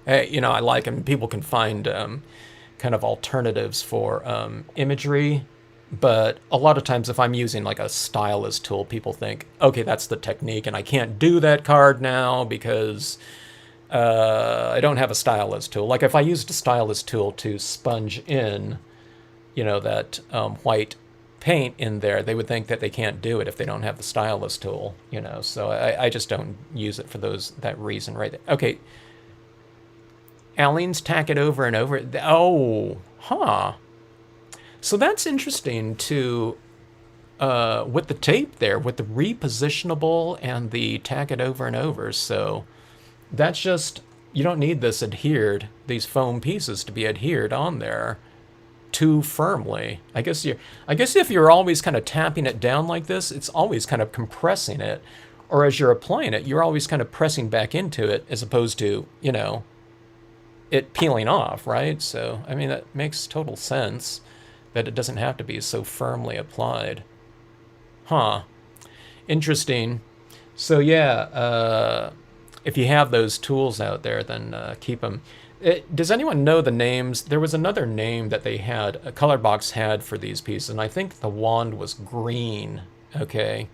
hey, you know, I like them. People can find kind of alternatives for imagery, but a lot of times if I'm using like a stylus tool, people think, okay, that's the technique, and I can't do that card now because I don't have a stylus tool. Like if I used a stylus tool to sponge in, you know, that white paint in there, they would think that they can't do it if they don't have the stylus tool, you know. So I just don't use it for that reason right there. Okay. Aleen's tack it over and over. Oh, huh. So that's interesting to, with the tape there, with the repositionable and the tack it over and over. So that's just, you don't need this adhered, these foam pieces to be adhered on there too firmly. I guess if you're always kind of tapping it down like this, it's always kind of compressing it. Or as you're applying it, you're always kind of pressing back into it as opposed to, you know, it peeling off, right? So, I mean, that makes total sense that it doesn't have to be so firmly applied. Huh. Interesting. So, yeah, if you have those tools out there, then keep them. Does anyone know the names? There was another name that they had, a color box had for these pieces, and I think the wand was green, okay?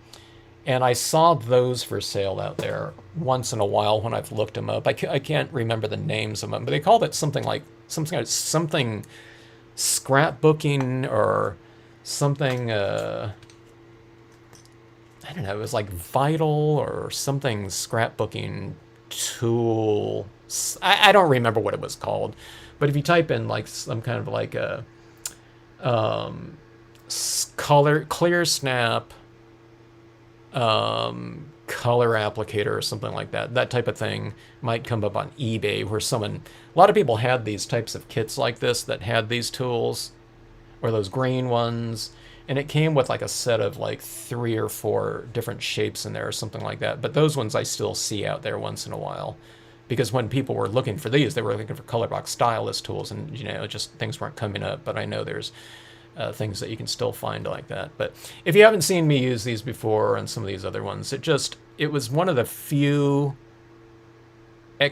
And I saw those for sale out there once in a while when I've looked them up. I can't remember the names of them, but they called it something like something scrapbooking or something. I don't know. It was like Vital or something scrapbooking tool. I don't remember what it was called, but if you type in like some kind of like a clear snap color applicator or something like that, that type of thing might come up on eBay, where a lot of people had these types of kits like this that had these tools, or those green ones, and it came with like a set of like 3 or 4 different shapes in there or something like that. But those ones I still see out there once in a while, because when people were looking for these, they were looking for color box stylus tools, and you know, just things weren't coming up. But I know there's things that you can still find like that. But if you haven't seen me use these before and some of these other ones, it was one of the few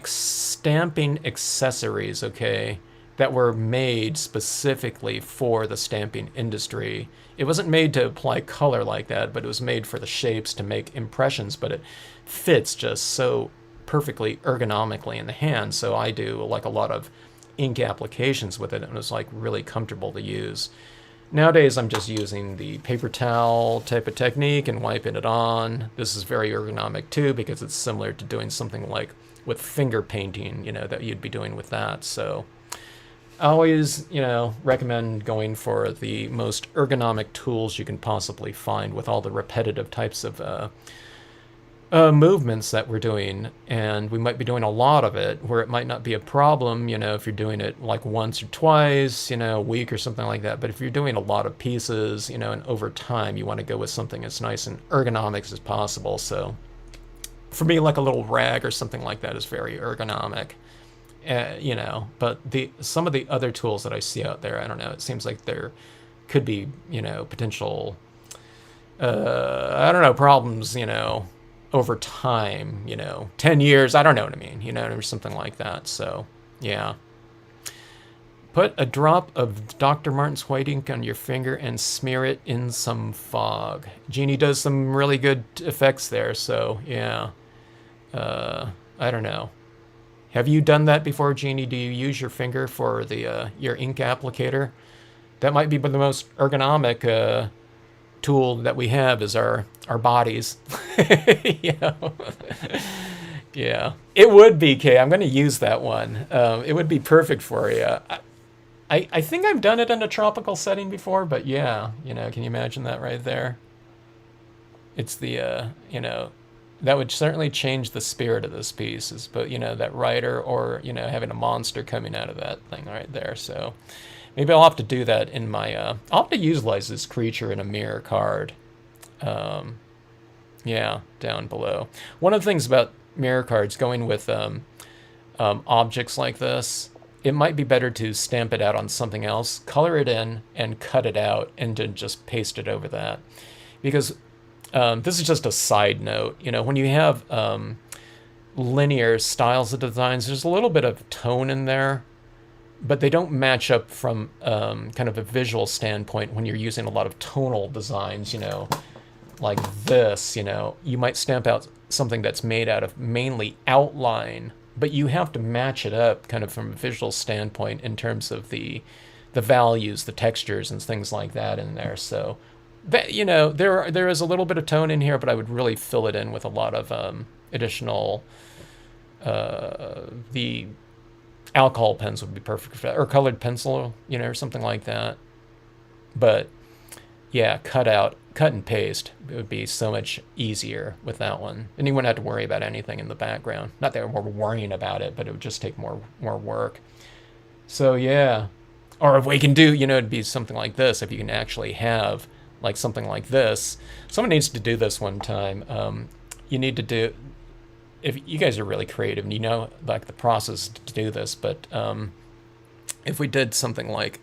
stamping accessories, okay, that were made specifically for the stamping industry. It wasn't made to apply color like that, but it was made for the shapes to make impressions, but it fits just so perfectly ergonomically in the hand. So I do like a lot of ink applications with it, and it was like really comfortable to use. Nowadays, I'm just using the paper towel type of technique and wiping it on. This is very ergonomic too because it's similar to doing something like with finger painting, that you'd be doing with that. So I always, recommend going for the most ergonomic tools you can possibly find with all the repetitive types of movements that we're doing, and we might be doing a lot of it where it might not be a problem, if you're doing it like once or twice, a week or something like that. But if you're doing a lot of pieces, and over time you want to go with something as nice and ergonomic as possible. So for me, like a little rag or something like that is very ergonomic, but some of the other tools that I see out there, I don't know, it seems like there could be, potential, I don't know, problems, over time, 10 years, I don't know what I mean, or something like that. So, yeah. Put a drop of Dr. Martin's white ink on your finger and smear it in some fog. Jeannie does some really good effects there, so, yeah. I don't know. Have you done that before, Jeannie? Do you use your finger for the your ink applicator? That might be the most ergonomic tool that we have is our bodies. Yeah, it would be, Kay. I'm going to use that one. It would be perfect for you. I think I've done it in a tropical setting before, but yeah, can you imagine that right there? It's the that would certainly change the spirit of this piece, is but that rider or having a monster coming out of that thing right there. So maybe I'll have to do that in my I'll have to utilize this creature in a mirror card. Yeah, down below. One of the things about mirror cards, going with objects like this, it might be better to stamp it out on something else, color it in, and cut it out, and then just paste it over that. Because this is just a side note. When you have linear styles of designs, there's a little bit of tone in there, but they don't match up from kind of a visual standpoint when you're using a lot of tonal designs, like this. You might stamp out something that's made out of mainly outline, but you have to match it up kind of from a visual standpoint in terms of the values, the textures, and things like that in there. So that, there is a little bit of tone in here, but I would really fill it in with a lot of additional the alcohol pens would be perfect for that, or colored pencil, or something like that. But yeah, cut and paste, it would be so much easier with that one, and you wouldn't have to worry about anything in the background. Not that we're worrying about it, but it would just take more work. So yeah, or if we can do, it'd be something like this. If you can actually have like something like this, someone needs to do this one time. You need to do, if you guys are really creative and like the process to do this, but if we did something like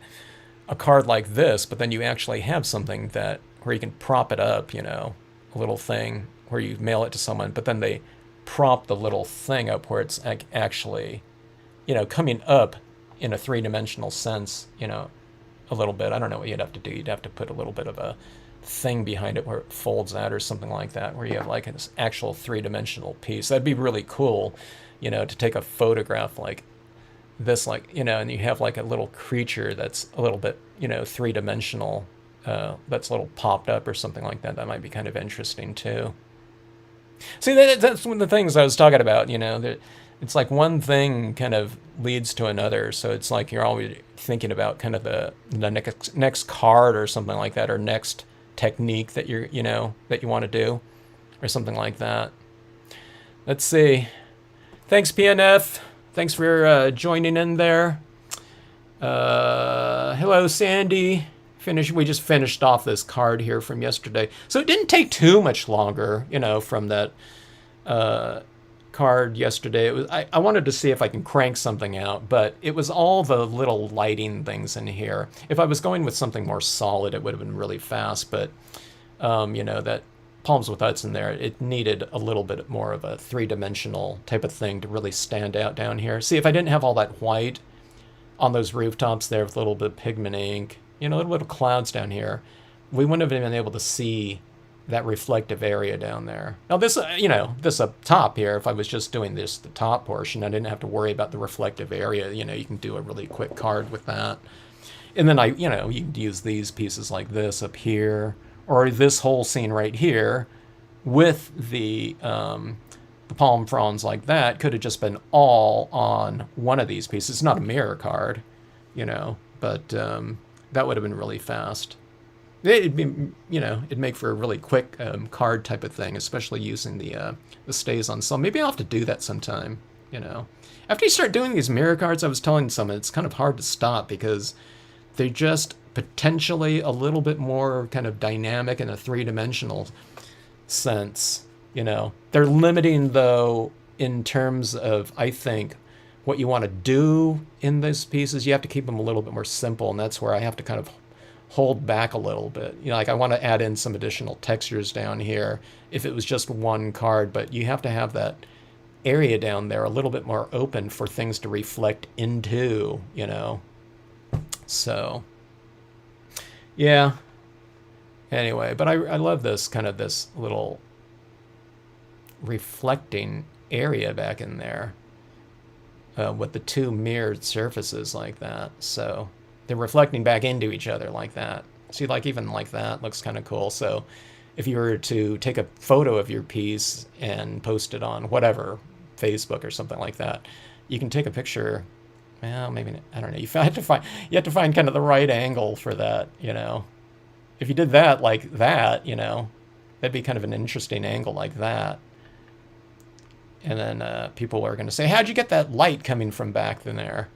a card like this, but then you actually have something that where you can prop it up, a little thing where you mail it to someone, but then they prop the little thing up where it's actually, coming up in a three-dimensional sense, a little bit. I don't know what you'd have to do. You'd have to put a little bit of a thing behind it where it folds out or something like that, where you have like an actual three-dimensional piece. That'd be really cool, to take a photograph like this, like, and you have like a little creature that's a little bit, three-dimensional, that's a little popped up or something like that. That might be kind of interesting too. See, that's one of the things I was talking about, that it's like one thing kind of leads to another. So it's like you're always thinking about kind of the next card or something like that, or next technique that that you want to do, or something like that. Let's see. Thanks, PNF. Thanks for joining in there. Hello, Sandy. We just finished off this card here from yesterday. So it didn't take too much longer, from that card yesterday. It was I wanted to see if I can crank something out, but it was all the little lighting things in here. If I was going with something more solid, it would have been really fast, but that Palms with Hudson there, it needed a little bit more of a three-dimensional type of thing to really stand out down here. See, if I didn't have all that white on those rooftops there with a little bit of pigment ink, a little bit of clouds down here, we wouldn't have been able to see that reflective area down there. Now this, this up top here, if I was just doing the top portion, I didn't have to worry about the reflective area. You can do a really quick card with that. And then you can use these pieces like this up here, or this whole scene right here with the palm fronds like that could have just been all on one of these pieces. It's not a mirror card, but that would have been really fast. It'd be, it'd make for a really quick card type of thing, especially using the stays on some. Maybe I'll have to do that sometime, After you start doing these mirror cards, I was telling someone, it's kind of hard to stop because they're just potentially a little bit more kind of dynamic in a three-dimensional sense, They're limiting, though, in terms of, I think, what you want to do in these pieces. You have to keep them a little bit more simple, and that's where I have to kind of hold back a little bit. Like I want to add in some additional textures down here if it was just one card, but you have to have that area down there a little bit more open for things to reflect into, So, yeah. Anyway, but I love this kind of this little reflecting area back in there with the two mirrored surfaces like that. So they're reflecting back into each other like that. See, like even like that looks kind of cool. So if you were to take a photo of your piece and post it on whatever, Facebook or something like that, you can take a picture. Well, maybe, I don't know. You have to find kind of the right angle for that, If you did that like that, that'd be kind of an interesting angle like that. And then people are going to say, "How'd you get that light coming from back in there?"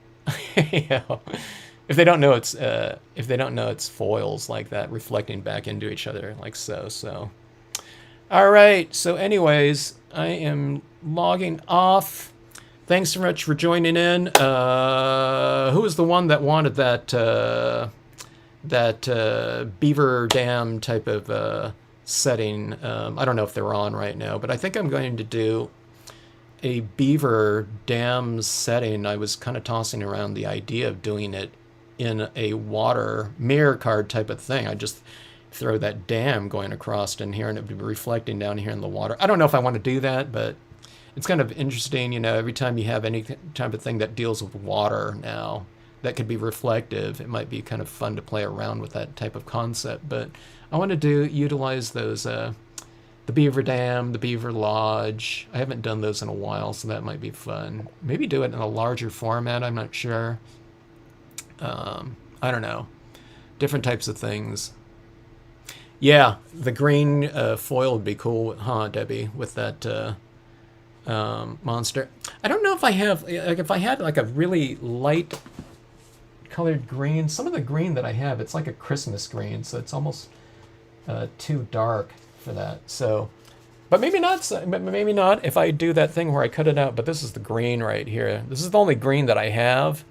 If they don't know it's foils like that reflecting back into each other like so. So, all right. So, anyways, I am logging off. Thanks so much for joining in. Who was the one that wanted that beaver dam type of setting? I don't know if they're on right now, but I think I'm going to do a beaver dam setting. I was kind of tossing around the idea of doing it in a water mirror card type of thing. I just throw that dam going across in here and it would be reflecting down here in the water. I don't know if I want to do that, but it's kind of interesting, every time you have any type of thing that deals with water now that could be reflective, it might be kind of fun to play around with that type of concept. But I want to utilize those the beaver dam, the beaver lodge. I haven't done those in a while, so that might be fun. Maybe do it in a larger format, I'm not sure. I don't know. Different types of things. Yeah, the green foil would be cool, huh, Debbie, with that monster. I don't know if I have, like if I had like a really light colored green, some of the green that I have, it's like a Christmas green, so it's almost too dark for that. So, but maybe not. Maybe not if I do that thing where I cut it out. But this is the green right here. This is the only green that I have.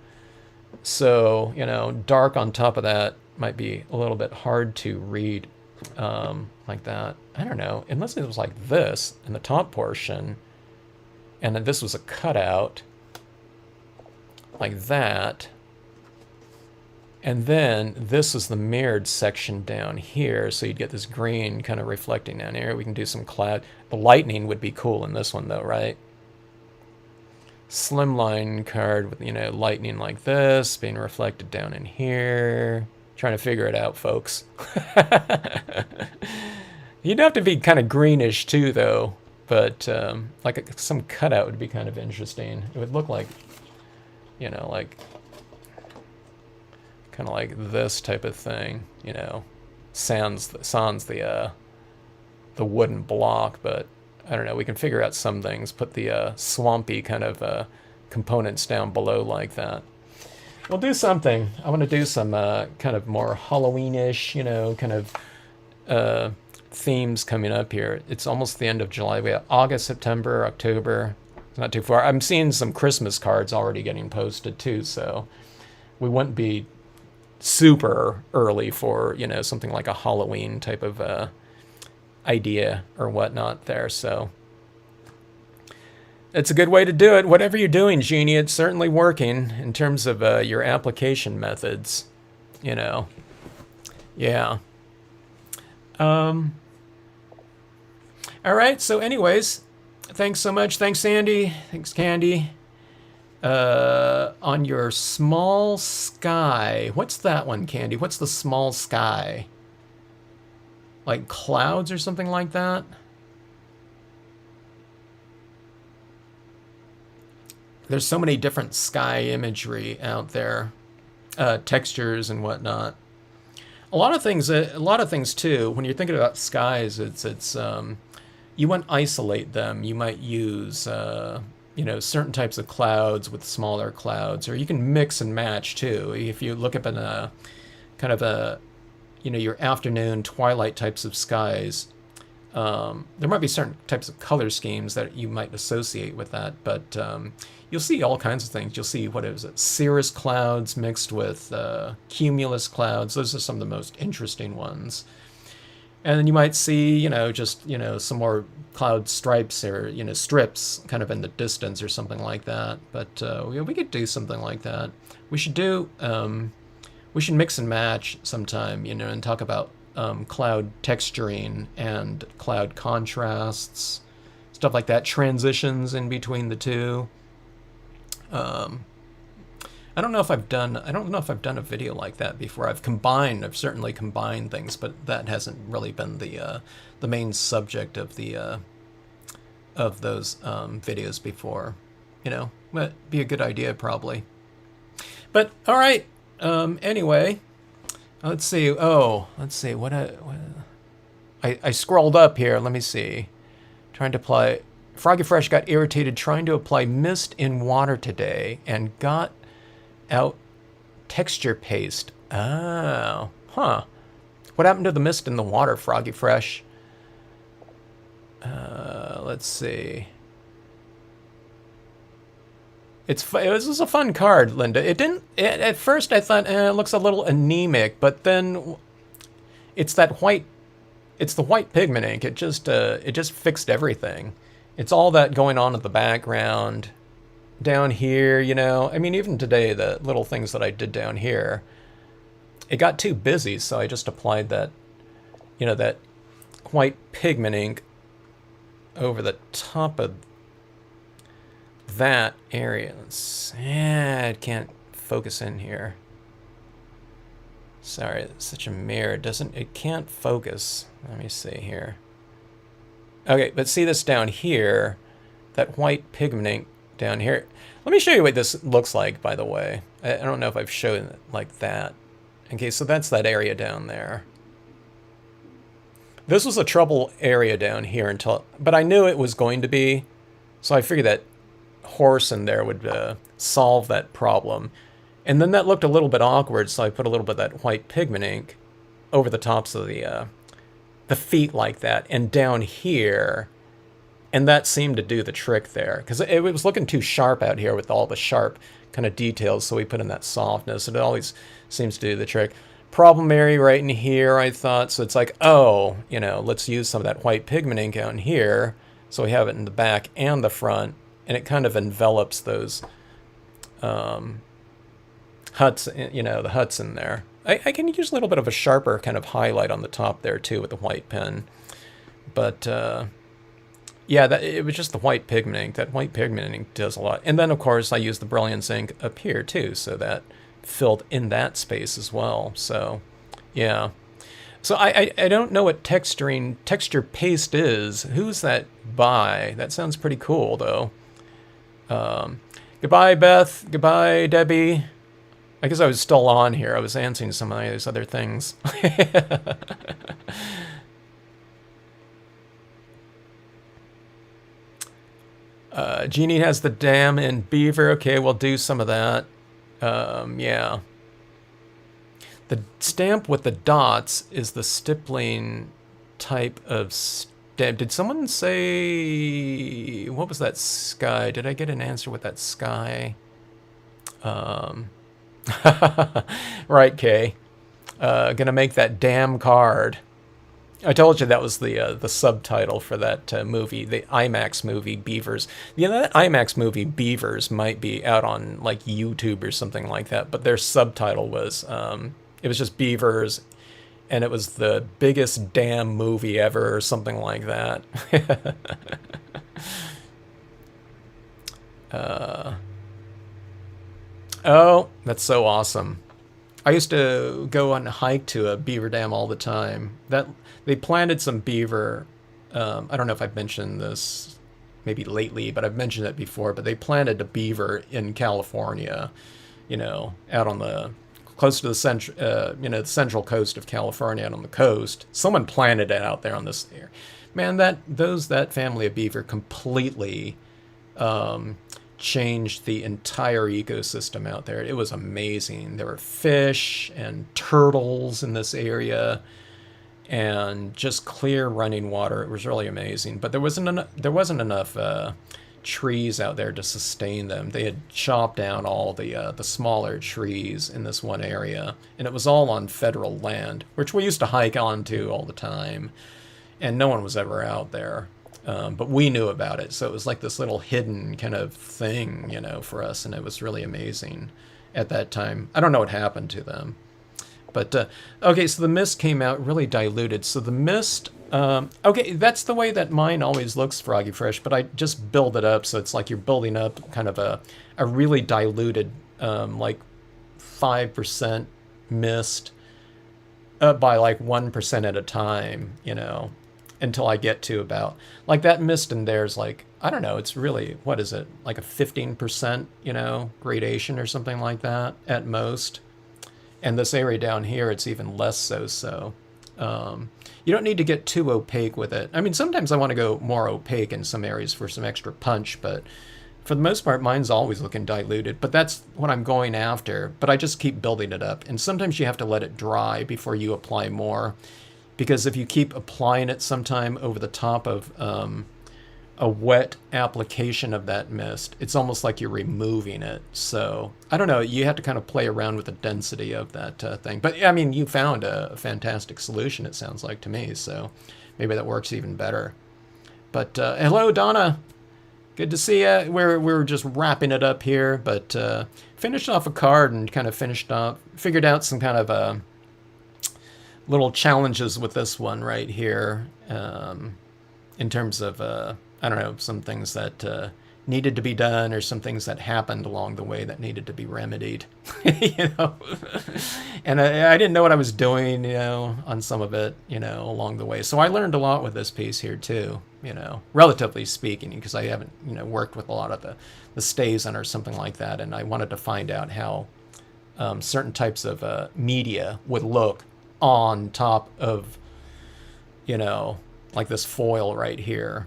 So dark on top of that might be a little bit hard to read like that. I don't know, unless it was like this in the top portion, and then this was a cutout like that. And then this is the mirrored section down here, so you'd get this green kind of reflecting down here. We can do some cloud. The lightning would be cool in this one, though, right? Slimline card with, lightning like this being reflected down in here. Trying to figure it out, folks. You'd have to be kind of greenish, too, though. But like some cutout would be kind of interesting. It would look like, like... kind of like this type of thing, sans the wooden block, but I don't know, we can figure out some things, put the swampy kind of components down below like that. We'll do something. I want to do some kind of more Halloween-ish, kind of themes coming up here. It's almost the end of July. We have August, September, October. It's not too far. I'm seeing some Christmas cards already getting posted too, so we wouldn't be super early for something like a Halloween type of idea or whatnot there. So it's a good way to do it. Whatever you're doing, Jeannie, it's certainly working in terms of your application methods. Yeah. All right. So anyways, thanks so much. Thanks, Sandy. Thanks, Candy. On your small sky. What's that one, Candy? What's the small sky? Like clouds or something like that? There's so many different sky imagery out there, textures and whatnot. A lot of things too. When you're thinking about skies, it's you want to isolate them. You might use certain types of clouds with smaller clouds, or you can mix and match too. If you look up in a kind of a your afternoon twilight types of skies, there might be certain types of color schemes that you might associate with that, but you'll see all kinds of things. You'll see, what is it, cirrus clouds mixed with cumulus clouds. Those are some of the most interesting ones. And then you might see, some more cloud stripes or, strips kind of in the distance or something like that. But we could do something like that. We should mix and match sometime, and talk about cloud texturing and cloud contrasts, stuff like that, transitions in between the two. I don't know if I've done a video like that before. I've certainly combined things, but that hasn't really been the main subject of those videos before. But be a good idea probably. But all right. Anyway, let's see. What I scrolled up here. Let me see. Trying to apply. Froggy Fresh got irritated trying to apply mist in water today and got out texture paste. Oh, huh. What happened to the mist in the water, Froggy Fresh? Let's see. This was a fun card, Linda. At first I thought, it looks a little anemic, but then it's the white pigment ink. It just fixed everything. It's all that going on in the background. Down here, even today, the little things that I did down here, it got too busy, so I just applied that, that white pigment ink over the top of that area. It can't focus in here. Sorry, it's such a mirror. It can't focus. Let me see here. Okay, but see this down here, that white pigment ink down here. Let me show you what this looks like, by the way. I don't know if I've shown it like that. Okay, so that's that area down there. This was a trouble area down here but I knew it was going to be, so I figured that horse in there would solve that problem. And then that looked a little bit awkward, so I put a little bit of that white pigment ink over the tops of the feet like that, and down here. And that seemed to do the trick there, because it was looking too sharp out here with all the sharp kind of details, so we put in that softness, and it always seems to do the trick. Problem area right in here, I thought, so it's like, let's use some of that white pigment ink out in here, so we have it in the back and the front, and it kind of envelops those huts, the huts in there. I can use a little bit of a sharper kind of highlight on the top there, too, with the white pen, but... yeah, it was just the white pigment ink. That white pigment ink does a lot. And then, of course, I used the Brilliance ink up here, too, so that filled in that space as well. So, yeah. So I don't know what texture paste is. Who's that by? That sounds pretty cool, though. Goodbye, Beth. Goodbye, Debbie. I guess I was still on here. I was answering some of those other things. Jeannie has the dam in beaver. Okay, we'll do some of that. Yeah. The stamp with the dots is the stippling type of stamp. Did someone say... What was that sky? Did I get an answer with that sky? Right, Kay. Gonna make that damn card. I told you that was the subtitle for that movie, the IMAX movie Beavers. That IMAX movie Beavers might be out on like YouTube or something like that, but their subtitle was it was just Beavers, and it was the biggest damn movie ever or something like that. Oh, that's so awesome. I used to go on a hike to a beaver dam all the time. That they planted some beaver. I don't know if I've mentioned this maybe lately, but I've mentioned it before. But they planted a beaver in California, out on the close to the the central coast of California, out on the coast. Someone planted it out there on this area. Man, that family of beaver completely changed the entire ecosystem out there. It was amazing. There were fish and turtles in this area, and just clear running water. It was really amazing. But there wasn't enough trees out there to sustain them. They had chopped down all the smaller trees in this one area, and it was all on federal land, which we used to hike onto all the time, and no one was ever out there. But we knew about it, so it was like this little hidden kind of thing, for us, and it was really amazing at that time. I don't know what happened to them. But, okay, so the mist came out really diluted. So the mist, okay, that's the way that mine always looks, Froggy Fresh, but I just build it up, so it's like you're building up kind of a really diluted, like 5% mist by like 1% at a time, until I get to about, like that mist in there's like, I don't know, it's really, what is it, like a 15%, gradation or something like that at most. And this area down here, it's even less so. You don't need to get too opaque with it. I mean, sometimes I want to go more opaque in some areas for some extra punch, but for the most part, mine's always looking diluted. But that's what I'm going after. But I just keep building it up. And sometimes you have to let it dry before you apply more. Because if you keep applying it sometime over the top of a wet application of that mist, it's almost like you're removing it. So I don't know, you have to kind of play around with the density of that thing. But I mean, you found a fantastic solution, it sounds like to me, so maybe that works even better. But hello, Donna. Good to see you. We're just wrapping it up here, but finished off a card and kind of figured out some kind of little challenges with this one right here, in terms of I don't know, some things that needed to be done, or some things that happened along the way that needed to be remedied. And I didn't know what I was doing, on some of it, along the way. So I learned a lot with this piece here too, relatively speaking, because I haven't, worked with a lot of the stays on or something like that, and I wanted to find out how certain types of media would look on top of, like this foil right here.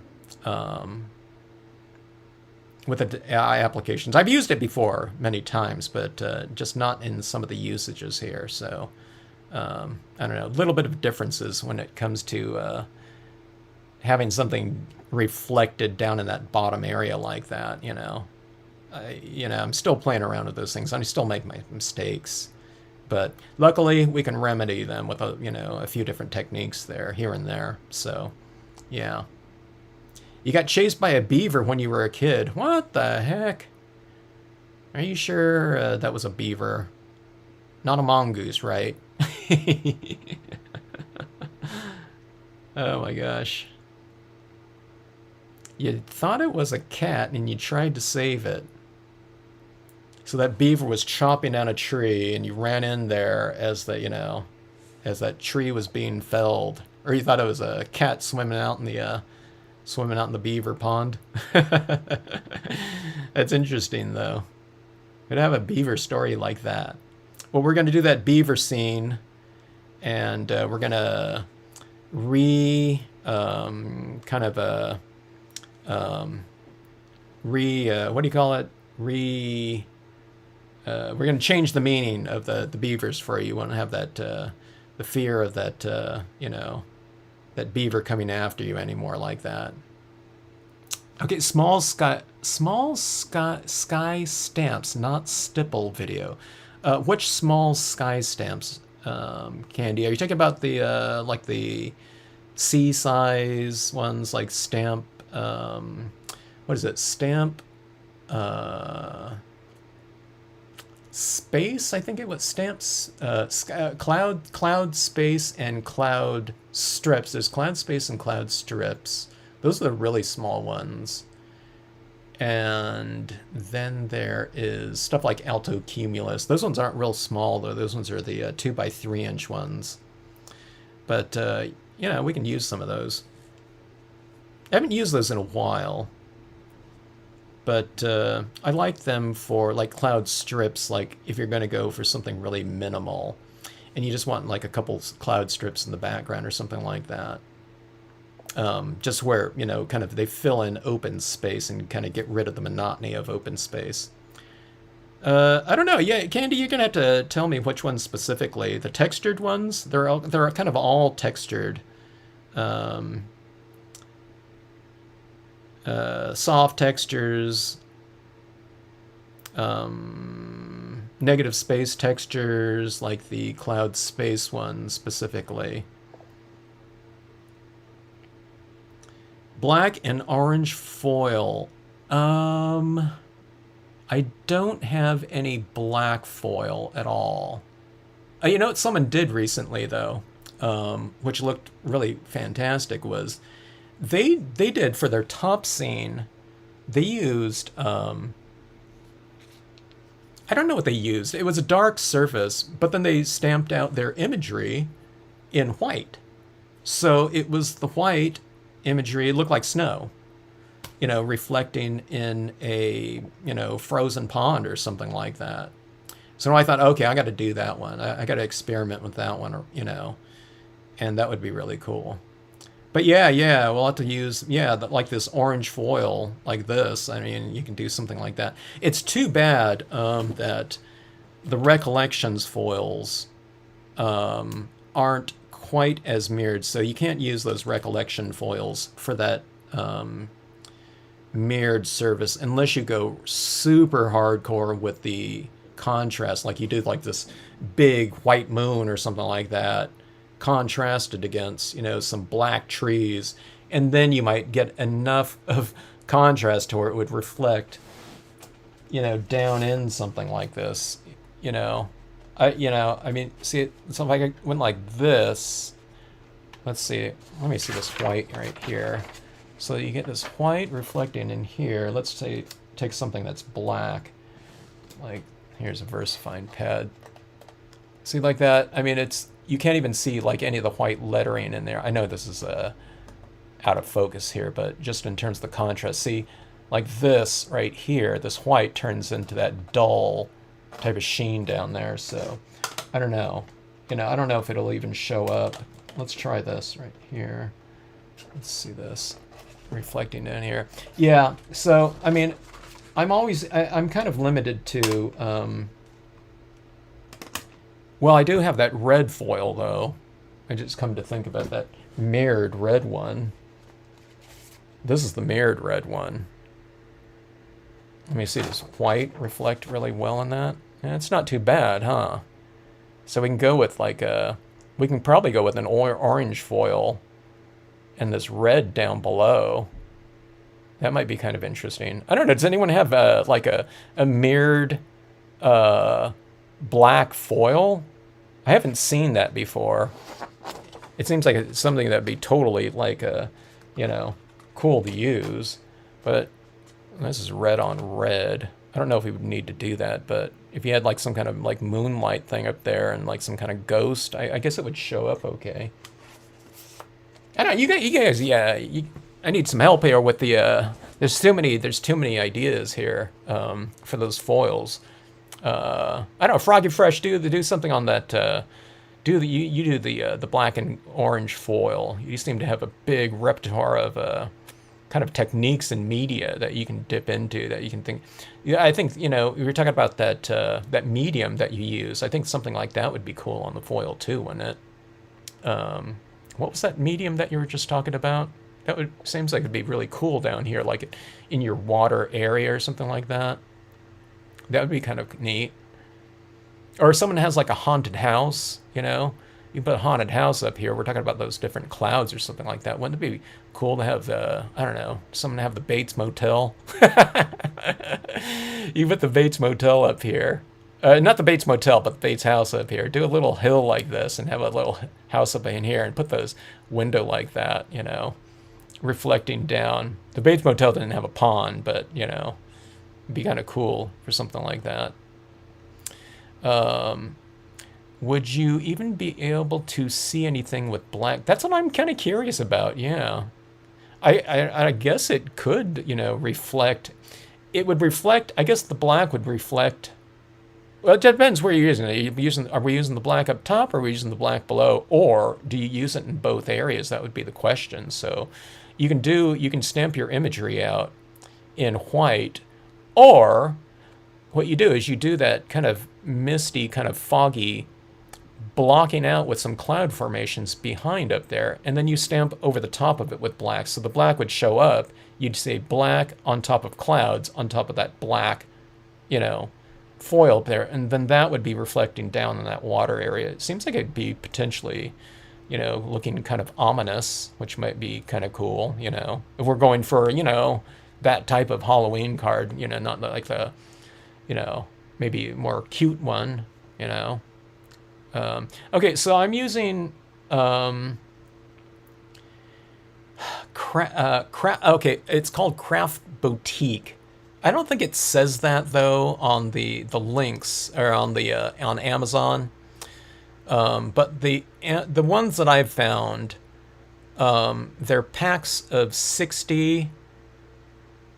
With the AI applications. I've used it before many times, but just not in some of the usages here. So, I don't know, a little bit of differences when it comes to having something reflected down in that bottom area like that, I'm still playing around with those things. I still make my mistakes. But luckily, we can remedy them with a few different techniques there, here and there. So, yeah. You got chased by a beaver when you were a kid. What the heck? Are you sure that was a beaver? Not a mongoose, right? Oh my gosh. You thought it was a cat and you tried to save it. So that beaver was chopping down a tree and you ran in there as as that tree was being felled. Or you thought it was a cat swimming out in the beaver pond. That's interesting, though. We'd have a beaver story like that. Well, we're going to do that beaver scene, and we're going to what do you call it? We're going to change the meaning of the beavers for you. You want to have that, the fear of that, that beaver coming after you anymore like that. Okay, small sky stamps, not stipple video. Which small sky stamps, Candy? Are you talking about the like the C size ones, like stamp? What is it? Stamp space, I think it was stamps, cloud space and cloud strips. There's cloud space and cloud strips. Those are the really small ones. And then there is stuff like alto cumulus. Those ones aren't real small though. Those ones are the 2 by 3 inch ones. But you know, we can use some of those. I haven't used those in a while, but I like them for like cloud strips. Like if you're going to go for something really minimal, and you just want like a couple cloud strips in the background or something like that. Just where, you know, kind of they fill in open space and kind of get rid of the monotony of open space. I don't know. Yeah, Candy, you're gonna have to tell me which ones specifically. The textured ones, they're kind of all textured. Soft textures, negative space textures, like the cloud space ones specifically. Black and orange foil. I don't have any black foil at all. You know what someone did recently though, which looked really fantastic, was they did for their top scene, they used I don't know what they used. It was a dark surface, but then they stamped out their imagery in white. So it was the white imagery. It looked like snow, you know, reflecting in a, you know, frozen pond or something like that. So I thought, okay, I got to do that one. I got to experiment with that one, you know, and that would be really cool. But yeah, we'll have to use, like this orange foil like this. I mean, you can do something like that. It's too bad that the Recollections foils aren't quite as mirrored, so you can't use those Recollection foils for that mirrored surface unless you go super hardcore with the contrast, like you do like this big white moon or something like that, contrasted against, you know, some black trees, and then you might get enough of contrast to where it would reflect, you know, down in something like this, you know. I mean, see, so if I went like this, let's see, let me see this white right here. So you get this white reflecting in here. Let's say, take something that's black, like, here's a VersaFine pad. See, like that, I mean, you can't even see like any of the white lettering in there. I know this is out of focus here, but just in terms of the contrast, see, like this right here, this white turns into that dull type of sheen down there. So I don't know, you know, I don't know if it'll even show up. Let's try this right here. Let's see this reflecting in here. Yeah, so I mean, I'm kind of limited to well, I do have that red foil though. I just come to think about that mirrored red one. This is the mirrored red one. Let me see, does white reflect really well in that? Yeah, it's not too bad, huh? So we can go with like we can probably go with an orange foil and this red down below. That might be kind of interesting. I don't know, does anyone have like a mirrored black foil? I haven't seen that before. It seems like it's something that'd be totally like you know, cool to use, but this is red on red. I don't know if we would need to do that, but if you had like some kind of like moonlight thing up there and like some kind of ghost, I guess it would show up okay. I don't know, you guys, yeah, I need some help here with the, there's too many ideas here for those foils. I don't know, Froggy Fresh, do something on that. You do the black and orange foil. You seem to have a big repertoire of kind of techniques and media that you can dip into, that you can think. Yeah, I think, you know, we were talking about that that medium that you use. I think something like that would be cool on the foil too, wouldn't it? What was that medium that you were just talking about? That seems like it'd be really cool down here, like in your water area or something like that. That would be kind of neat. Or if someone has like a haunted house, you know, you put a haunted house up here. We're talking about those different clouds or something like that. Wouldn't it be cool to have I don't know, someone have the Bates Motel? You put the Bates Motel up here. Not the Bates Motel, but the Bates house up here. Do a little hill like this and have a little house up in here and put those window like that, you know. reflecting down. The Bates Motel didn't have a pond, but, you know, it'd be kind of cool for something like that. Would you even be able to see anything with black? That's what I'm kind of curious about, yeah. I guess it could, you know, reflect. It would reflect, I guess the black would reflect. Well, it depends where you're using it. Are we using the black up top, or are we using the black below? Or do you use it in both areas? That would be the question. So you can stamp your imagery out in white, or what you do is you do that kind of misty, kind of foggy blocking out with some cloud formations behind up there, and then you stamp over the top of it with black. So the black would show up. You'd say black on top of clouds on top of that black, you know, foil up there, and then that would be reflecting down in that water area. It seems like it'd be potentially, you know, looking kind of ominous, which might be kind of cool, you know, if we're going for, you know, that type of Halloween card, you know, not like the, you know, maybe more cute one, you know. Okay, so I'm using okay, it's called Craft Boutique. I don't think it says that though on the links, or on the on Amazon. But the ones that I've found, they're packs of 60,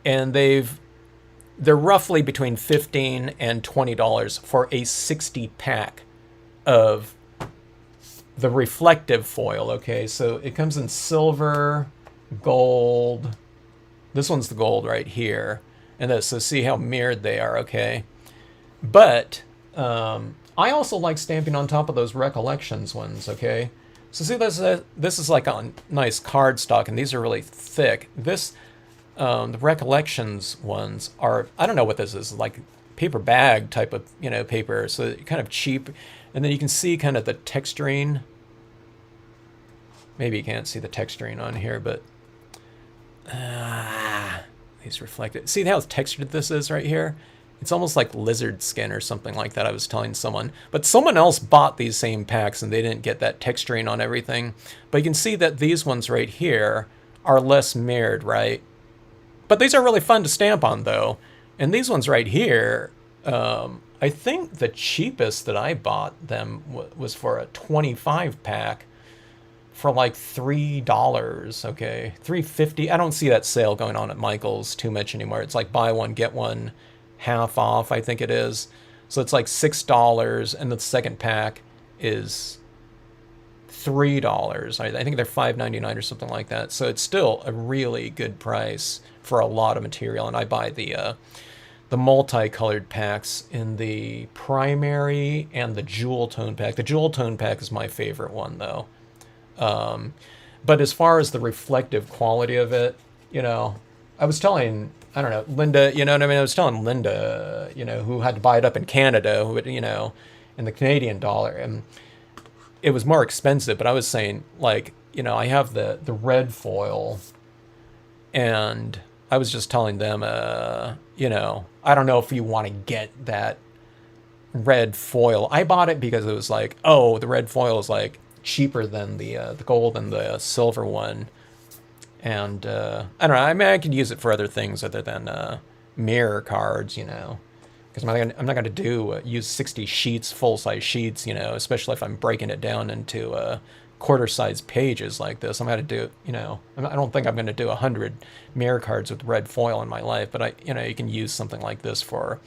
and they're roughly between $15 and $20 for a 60 pack of the reflective foil. Okay, so it comes in silver, gold. This one's the gold right here, and this. So see how mirrored they are. Okay, but I also like stamping on top of those Recollections ones. Okay, so see this is like on nice cardstock, and these are really thick. This the Recollections ones are, I don't know what this is, like paper bag type of, you know, paper, so kind of cheap. And then you can see kind of the texturing. Maybe you can't see the texturing on here, but these reflected. See how textured this is right here? It's almost like lizard skin or something like that, I was telling someone. But someone else bought these same packs and they didn't get that texturing on everything. But you can see that these ones right here are less mirrored, right? But these are really fun to stamp on though. And these ones right here, I think the cheapest that I bought them was for a 25 pack for like $3. Okay, $3.50. I don't see that sale going on at Michael's too much anymore. It's like buy one get one half off, I think it is. So it's like $6, and the second pack is $3. I think they're $5.99 or something like that. So it's still a really good price for a lot of material. And I buy the multicolored packs in the primary and the jewel tone pack. The jewel tone pack is my favorite one though. But as far as the reflective quality of it, you know, I was telling, I don't know, Linda, you know what I mean? I was telling Linda, you know, who had to buy it up in Canada, who would, you know, in the Canadian dollar, and it was more expensive, but I was saying, like, you know, I have the red foil, and I was just telling them, you know, I don't know if you want to get that red foil. I bought it because it was like, oh, the red foil is like cheaper than the gold and the silver one. And I don't know. I mean, I could use it for other things other than mirror cards, you know, because I'm not going to use 60 sheets, full-size sheets, you know, especially if I'm breaking it down into quarter-size pages like this. I'm going to do, you know, I don't think I'm going to do 100 mirror cards with red foil in my life, but you know, you can use something like this for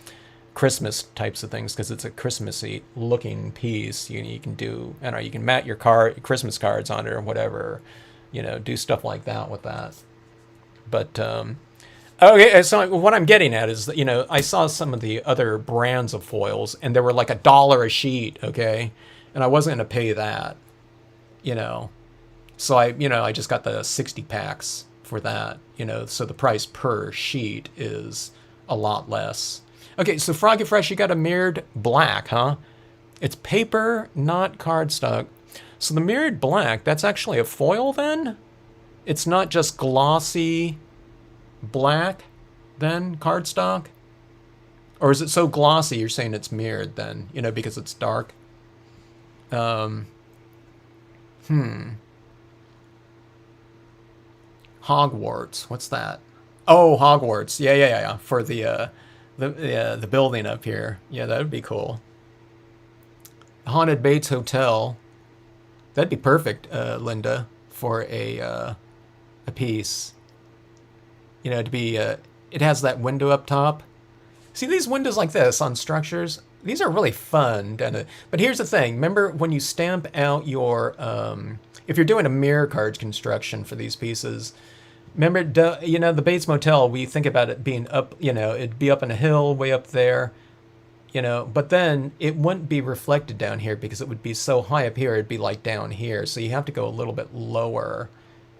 Christmas types of things because it's a Christmassy looking piece. You can do, I don't know, you can mat your Christmas cards on it or whatever, you know, do stuff like that with that. But okay, so what I'm getting at is that, you know, I saw some of the other brands of foils and they were like $1 a sheet, okay, and I wasn't going to pay that, you know, so I just got the 60 packs for that, you know, so the price per sheet is a lot less. Okay, so Froggy Fresh, you got a mirrored black, huh? It's paper, not cardstock. So the mirrored black, that's actually a foil then? It's not just glossy black then, cardstock? Or is it so glossy you're saying it's mirrored then, you know, because it's dark? Hogwarts. What's that? Oh, Hogwarts. Yeah. For the building up here. Yeah, that would be cool. Haunted Bates Hotel. That'd be perfect, Linda, for a piece. You know, to be it has that window up top. See these windows like this on structures? These are really fun. But here's the thing. Remember when you stamp out your if you're doing a mirror card construction for these pieces, remember, you know, the Bates Motel, we think about it being up, you know, it'd be up in a hill way up there, you know, but then it wouldn't be reflected down here because it would be so high up here, it'd be like down here. So you have to go a little bit lower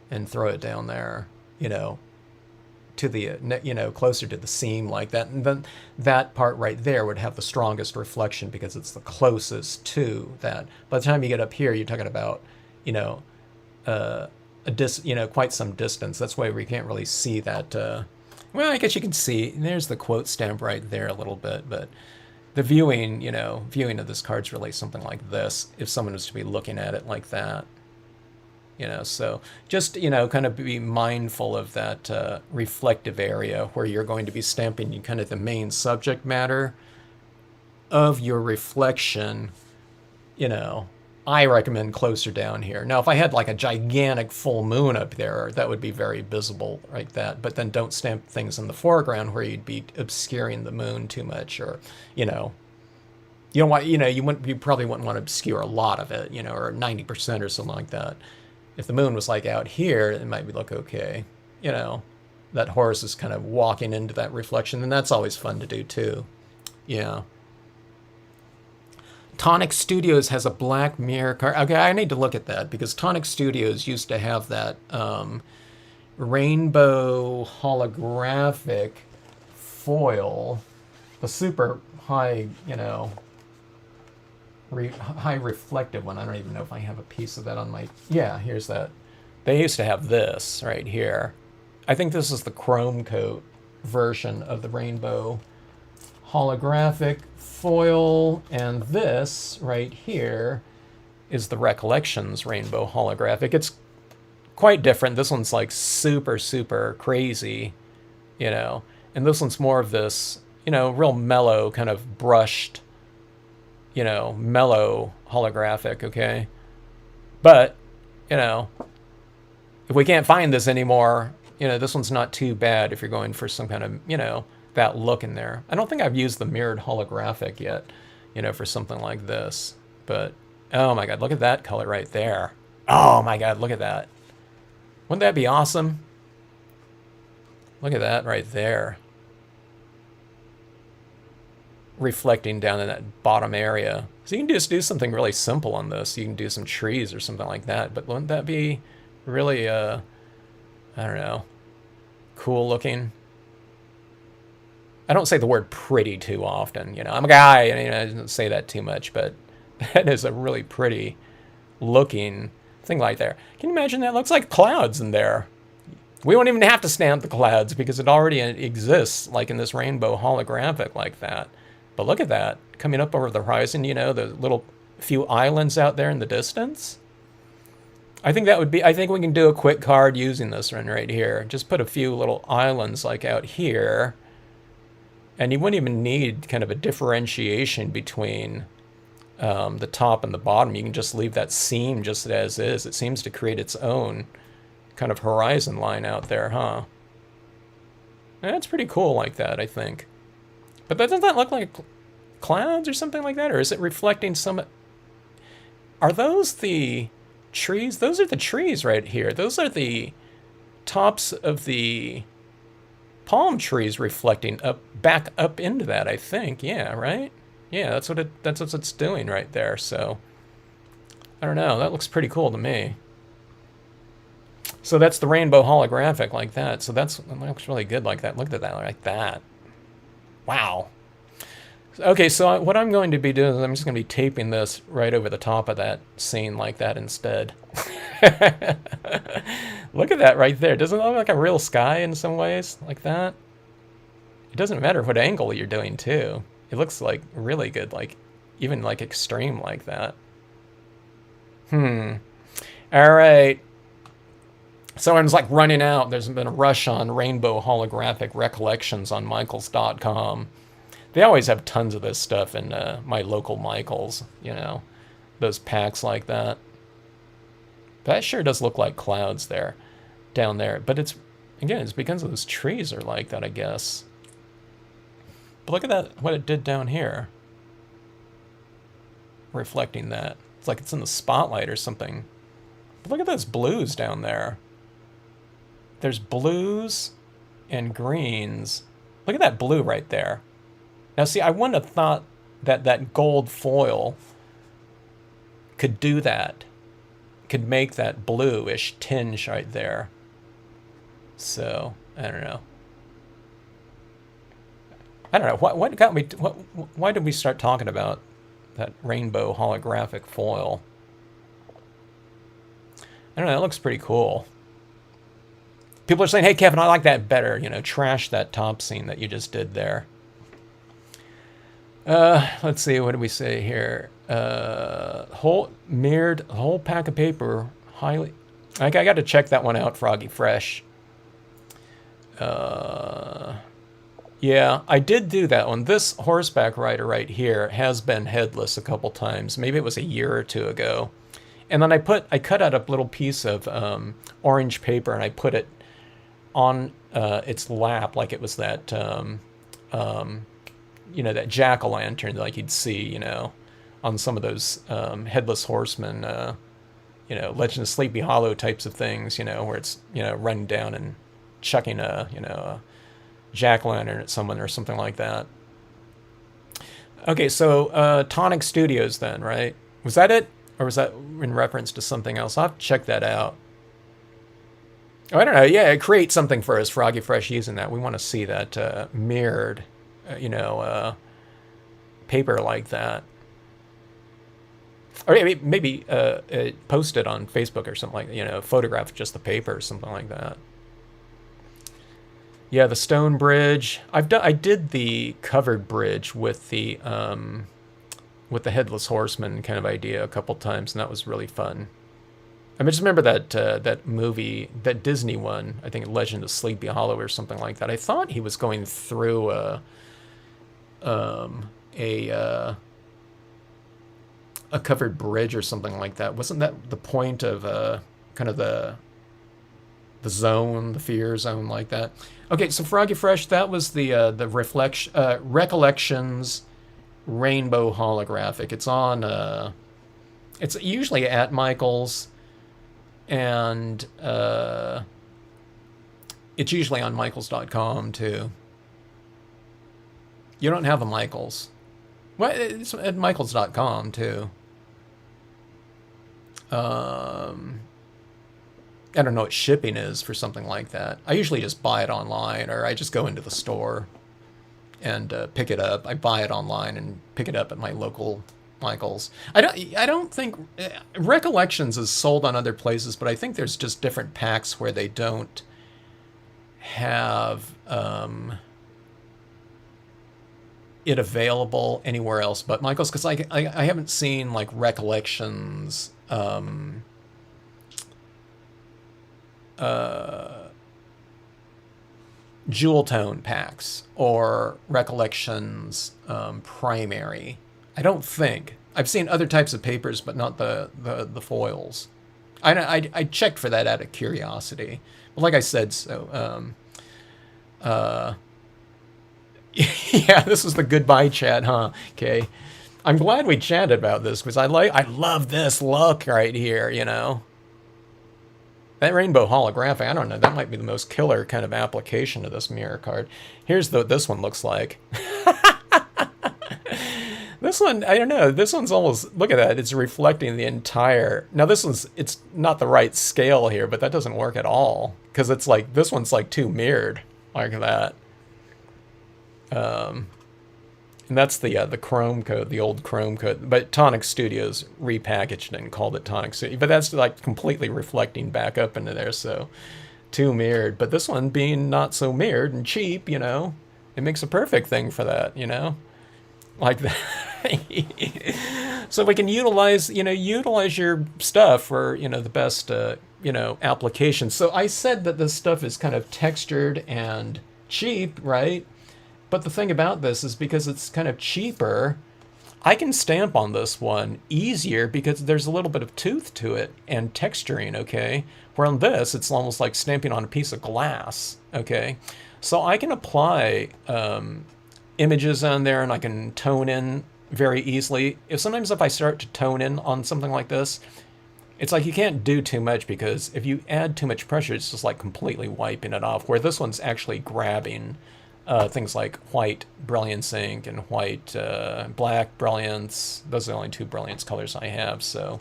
and throw it down there, you know, to the, you know, closer to the seam like that. And then that part right there would have the strongest reflection because it's the closest to that. By the time you get up here, you're talking about, you know, you know, quite some distance. That's why we can't really see that. Well, I guess you can see. There's the quote stamp right there a little bit, but the viewing, you know, viewing of this card's really something like this. If someone was to be looking at it like that, you know, so just, you know, kind of be mindful of that reflective area where you're going to be stamping kind of the main subject matter of your reflection, you know. I recommend closer down here. Now, if I had like a gigantic full moon up there, that would be very visible like that. But then don't stamp things in the foreground where you'd be obscuring the moon too much, or, you know, you don't want, you know, you probably wouldn't want to obscure a lot of it, you know, or 90% or something like that. If the moon was like out here, it might look okay. You know, that horse is kind of walking into that reflection, and that's always fun to do too. Yeah. Tonic Studios has a black mirror card. Okay, I need to look at that because Tonic Studios used to have that rainbow holographic foil, the super high, you know, high reflective one. I don't even know if I have a piece of that on my... Yeah, here's that. They used to have this right here. I think this is the chrome coat version of the rainbow holographic foil, and this right here is the Recollections rainbow holographic. It's quite different. This one's like super, super crazy, you know, and this one's more of this, you know, real mellow, kind of brushed, you know, mellow holographic, okay? But, you know, if we can't find this anymore, you know, this one's not too bad if you're going for some kind of, you know, that look in there. I don't think I've used the mirrored holographic yet, you know, for something like this. But, oh my God, look at that color right there. Oh my God, look at that. Wouldn't that be awesome? Look at that right there. Reflecting down in that bottom area. So you can just do something really simple on this. You can do some trees or something like that. But wouldn't that be really, I don't know, cool looking? I don't say the word pretty too often, you know. I'm a guy, and you know, I don't say that too much, but that is a really pretty looking thing like there. Can you imagine that? It looks like clouds in there. We won't even have to stamp the clouds because it already exists, like in this rainbow holographic like that. But look at that, coming up over the horizon, you know, the little few islands out there in the distance. I think that would be, I think we can do a quick card using this one right here. Just put a few little islands like out here. And you wouldn't even need kind of a differentiation between the top and the bottom. You can just leave that seam just as is. It seems to create its own kind of horizon line out there, huh? And that's pretty cool like that, I think. But doesn't that look like clouds or something like that? Or is it reflecting some... Are those the trees? Those are the trees right here. Those are the tops of the palm trees reflecting up, back up into that, I think. Yeah, right? Yeah, that's what it's doing right there. So I don't know. That looks pretty cool to me. So that's the rainbow holographic like that. So that looks really good like that. Look at that like that. Wow. Okay, so what I'm going to be doing is I'm just going to be taping this right over the top of that scene like that instead. Look at that right there. Doesn't it look like a real sky in some ways like that? It doesn't matter what angle you're doing too. It looks like really good, like even like extreme like that. All right. So everyone's like running out. There's been a rush on rainbow holographic recollections on Michaels.com. They always have tons of this stuff in my local Michaels, you know, those packs like that. That sure does look like clouds there, down there. But it's, again, it's because those trees are like that, I guess. But look at that, what it did down here. Reflecting that. It's like it's in the spotlight or something. But look at those blues down there. There's blues and greens. Look at that blue right there. Now see, I wouldn't have thought that that gold foil could do that. Could make that bluish tinge right there. So, I don't know. I don't know. What got me... why did we start talking about that rainbow holographic foil? I don't know. It looks pretty cool. People are saying, hey, Kevin, I like that better. You know, trash that top scene that you just did there. Let's see. What do we say here? Whole pack of paper. Highly... I got to check that one out, Froggy Fresh. Yeah, I did do that one. This horseback rider right here has been headless a couple times. Maybe it was a year or two ago. And then I cut out a little piece of orange paper and I put it on its lap like it was that, you know, that jack-o'-lantern like you'd see, you know, on some of those headless horsemen, you know, Legend of Sleepy Hollow types of things, you know, where it's, you know, running down and chucking a, you know, a jack-o'-lantern at someone or something like that. Okay, so Tonic Studios then, right? Was that it? Or was that in reference to something else? I'll have to check that out. Oh, I don't know. Yeah, create something for us, Froggy Fresh, using that. We want to see that mirrored, you know, paper like that. Or maybe post it on Facebook or something like that, you know, photograph just the paper or something like that. Yeah, the stone bridge. I did the covered bridge with the headless horseman kind of idea a couple times, and that was really fun. I just remember that that movie, that Disney one, I think Legend of Sleepy Hollow or something like that. I thought he was going through a covered bridge or something like that. Wasn't that the point of kind of the zone, the fear zone like that? Okay, so Froggy Fresh, that was the Recollections rainbow holographic. It's on it's usually at Michaels, and it's usually on Michaels.com too. You don't have a Michaels. Well, it's at Michaels.com too. I don't know what shipping is for something like that. I usually just buy it online, or I just go into the store and pick it up. I buy it online and pick it up at my local Michaels. I don't think Recollections is sold on other places, but I think there's just different packs where they don't have it available anywhere else but Michaels, because I haven't seen like Recollections jewel tone packs or Recollections primary. I don't think. I've seen other types of papers, but not the foils. I checked for that out of curiosity. But like I said, so yeah, this was the goodbye chat, huh? Okay. I'm glad we chatted about this because I love this look right here, you know. That rainbow holographic, I don't know, that might be the most killer kind of application of this mirror card. Here's what this one looks like. This one, I don't know, this one's almost, look at that, it's reflecting the entire, now this one's, it's not the right scale here, but that doesn't work at all. Because it's like, this one's like too mirrored, like that. And that's the Chrome code, the old Chrome code. But Tonic Studios repackaged it and called it Tonic Studio. But that's like completely reflecting back up into there, so too mirrored. But this one being not so mirrored and cheap, you know, it makes a perfect thing for that, you know, like that. So we can utilize, you know, utilize your stuff for, you know, the best applications. So I said that this stuff is kind of textured and cheap, right? But the thing about this is because it's kind of cheaper, I can stamp on this one easier because there's a little bit of tooth to it and texturing, okay? Where on this, it's almost like stamping on a piece of glass, okay? So I can apply images on there and I can tone in very easily. Sometimes if I start to tone in on something like this, it's like you can't do too much because if you add too much pressure, it's just like completely wiping it off, where this one's actually grabbing things like white Brilliance ink and white black Brilliance. Those are the only two Brilliance colors I have. So,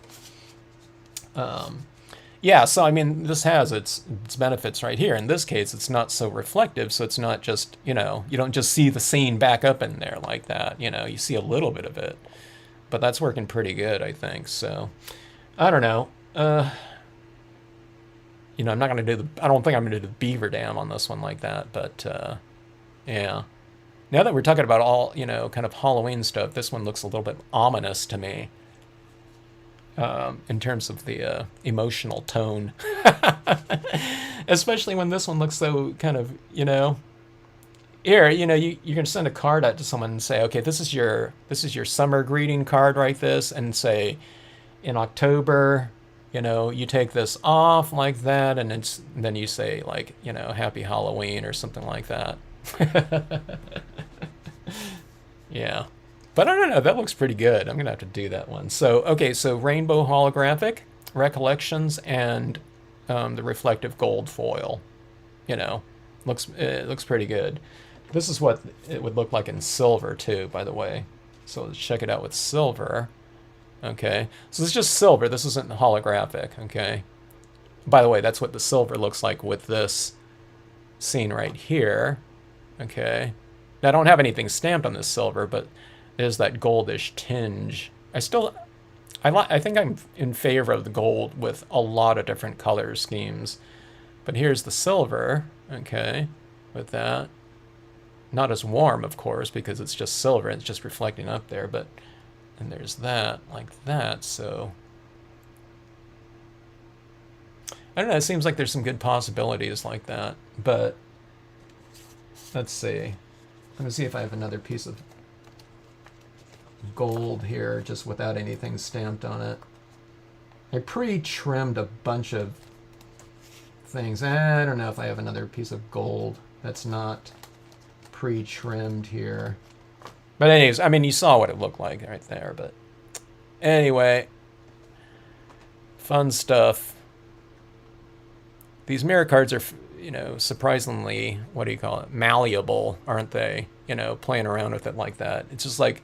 yeah, so I mean, this has its benefits right here. In this case, it's not so reflective, so it's not just, you don't just see the scene back up in there like that. You see a little bit of it. But that's working pretty good, I think. So, I don't know. I'm not going to do I don't think I'm going to do the beaver dam on this one like that, but... yeah. Now that we're talking about all, kind of Halloween stuff, this one looks a little bit ominous to me. In terms of the emotional tone. Especially when this one looks so kind of, Here, you're going to send a card out to someone and say, okay, this is your summer greeting card, right? This, and say, in October, you take this off like that, and then you say, like, Happy Halloween or something like that. Yeah, but I don't know, that looks pretty good. I'm gonna have to do that one. So okay, so rainbow holographic, recollections, and the reflective gold foil, it looks pretty good. This is what it would look like in silver too, by the way. So let's check it out with silver. Okay, so this is just silver, this isn't holographic. Okay, by the way, that's what the silver looks like with this scene right here. Okay, now I don't have anything stamped on this silver, but there's that goldish tinge. I think I'm in favor of the gold with a lot of different color schemes. But here's the silver, okay, with that. Not as warm, of course, because it's just silver, it's just reflecting up there, but, and there's that, like that, so. I don't know, it seems like there's some good possibilities like that, but let's see. Let me see if I have another piece of gold here, just without anything stamped on it. I pre-trimmed a bunch of things. I don't know if I have another piece of gold that's not pre-trimmed here. But anyways, I mean, you saw what it looked like right there, but anyway, fun stuff. These mirror cards are, surprisingly, what do you call it, malleable, aren't they? Playing around with it like that. It's just like,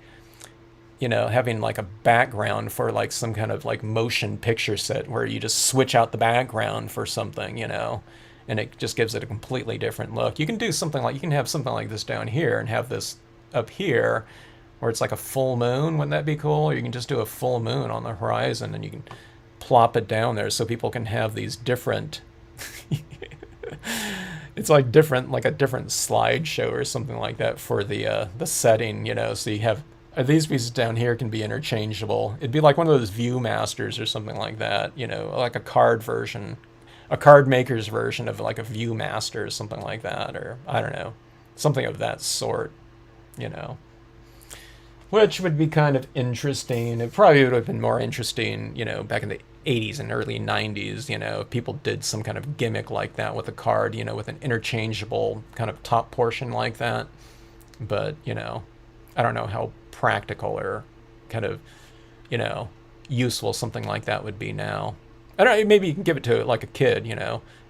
having like a background for like some kind of like motion picture set where you just switch out the background for something, and it just gives it a completely different look. You can do something like, you can have something like this down here and have this up here where it's like a full moon. Wouldn't that be cool? Or you can just do a full moon on the horizon and you can plop it down there so people can have these different it's like a different slideshow or something like that for the setting, so you have these pieces down here can be interchangeable. It'd be like one of those Viewmasters or something like that, like a card maker's version of like a Viewmaster or something like that, or I don't know, something of that sort, which would be kind of interesting. It probably would have been more interesting, back in the 80s and early 90s, if people did some kind of gimmick like that with a card, with an interchangeable kind of top portion like that. But, I don't know how practical or kind of, useful something like that would be now. I don't know, maybe you can give it to like a kid,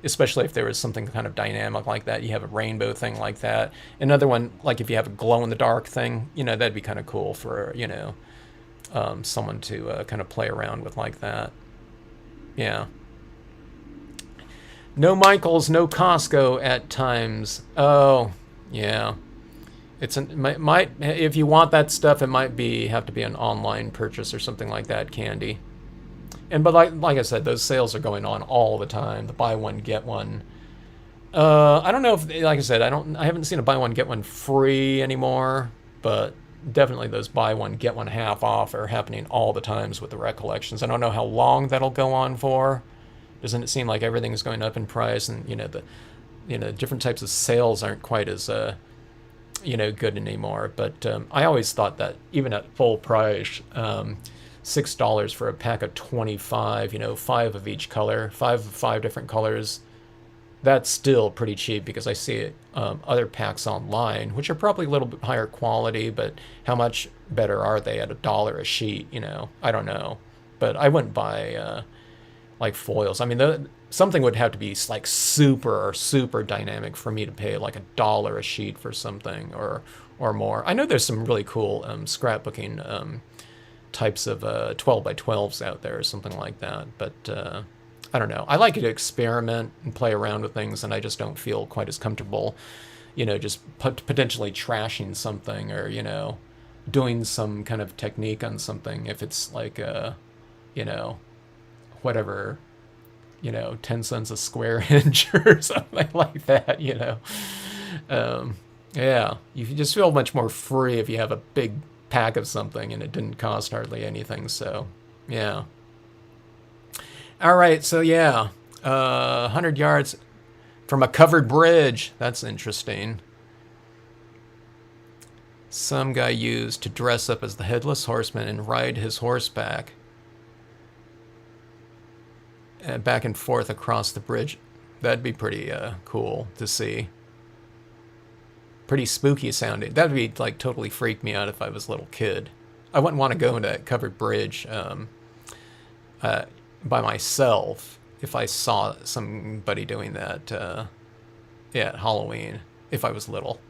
especially if there was something kind of dynamic like that. You have a rainbow thing like that. Another one, like if you have a glow-in-the-dark thing, that'd be kind of cool for, someone to kind of play around with like that. Yeah. No Michaels, no Costco at times. Oh, yeah. Might if you want that stuff, it might have to be an online purchase or something like that, Candy. But like I said, those sales are going on all the time. The buy one get one. I don't know if, like I said, I haven't seen a buy one get one free anymore, but definitely those buy one get one half off are happening all the times with the Recollections. I don't know how long that'll go on for, Doesn't it seem like everything's going up in price, and different types of sales aren't quite as good anymore? But I always thought that even at full price, $6 for a pack of 25, 5 of each color, five different colors, that's still pretty cheap, because I see other packs online, which are probably a little bit higher quality, but how much better are they at $1 a sheet? I don't know. But I wouldn't buy like foils. I mean, something would have to be like super dynamic for me to pay like $1 a sheet for something, or more. I know there's some really cool scrapbooking types of 12 by 12s out there, or something like that. But I don't know. I like to experiment and play around with things, and I just don't feel quite as comfortable, just potentially trashing something, or doing some kind of technique on something if it's like whatever, 10 cents a square inch or something like that, yeah, you just feel much more free if you have a big pack of something and it didn't cost hardly anything. So yeah. All right, so yeah, 100 yards from a covered bridge. That's interesting. Some guy used to dress up as the Headless Horseman and ride his horseback back and forth across the bridge. That'd be pretty cool to see. Pretty spooky sounding. That'd be like totally freak me out if I was a little kid. I wouldn't want to go into that covered bridge by myself if I saw somebody doing that at Halloween, if I was little.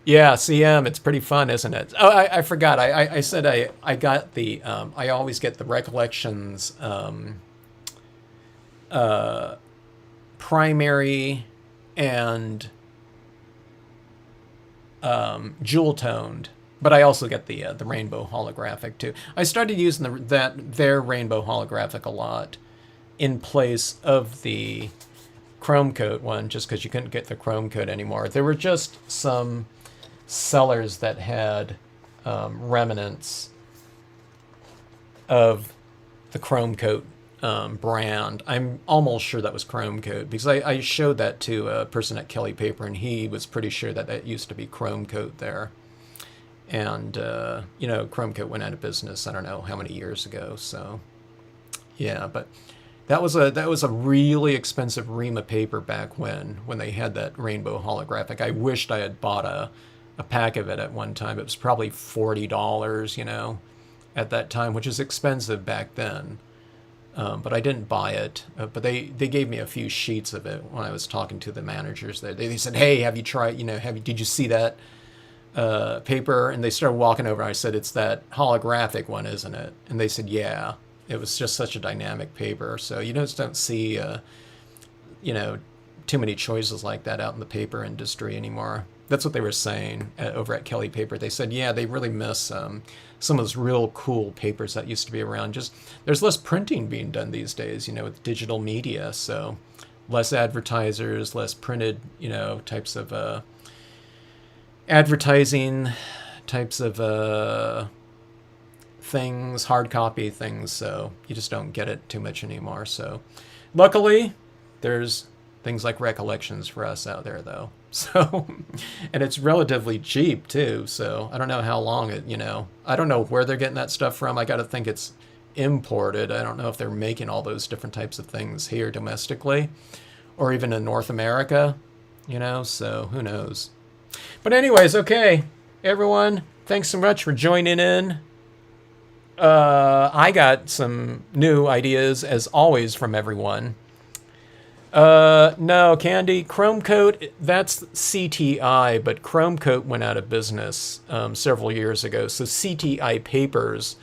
Yeah, CM, it's pretty fun, isn't it? Oh, I forgot. I said I got the I always get the Recollections primary and jewel toned, but I also get the rainbow holographic too. I started using their rainbow holographic a lot in place of the chrome coat one, just because you couldn't get the chrome coat anymore. There were just some sellers that had remnants of the chrome coat brand. I'm almost sure that was chrome coat, because I showed that to a person at Kelly Paper, and he was pretty sure that used to be chrome coat there. And chrome coat went out of business, I don't know how many years ago. So yeah, but that was a really expensive ream of paper back when they had that rainbow holographic. I wished I had bought a pack of it at one time. It was probably $40, at that time, which is expensive back then. But I didn't buy it. But they gave me a few sheets of it when I was talking to the managers there. They said, "Hey, have you tried? Did you see that paper?" And they started walking over. I said, "It's that holographic one, isn't it?" And they said, "Yeah." It was just such a dynamic paper. So you just don't see, too many choices like that out in the paper industry anymore. That's what they were saying over at Kelly Paper. They said, yeah, they really miss some of those real cool papers that used to be around. Just there's less printing being done these days, with digital media. So less advertisers, less printed, types of advertising, types of things, hard copy things. So you just don't get it too much anymore. So luckily, there's things like Recollections for us out there, though. So, and it's relatively cheap too. So I don't know how long I don't know where they're getting that stuff from. I got to think it's imported. I don't know if they're making all those different types of things here domestically, or even in North America, so who knows. But anyways, okay, everyone, thanks so much for joining in. I got some new ideas, as always, from everyone. No, Candy, Chrome Coat, that's CTI, but Chrome Coat went out of business several years ago. So CTI Papers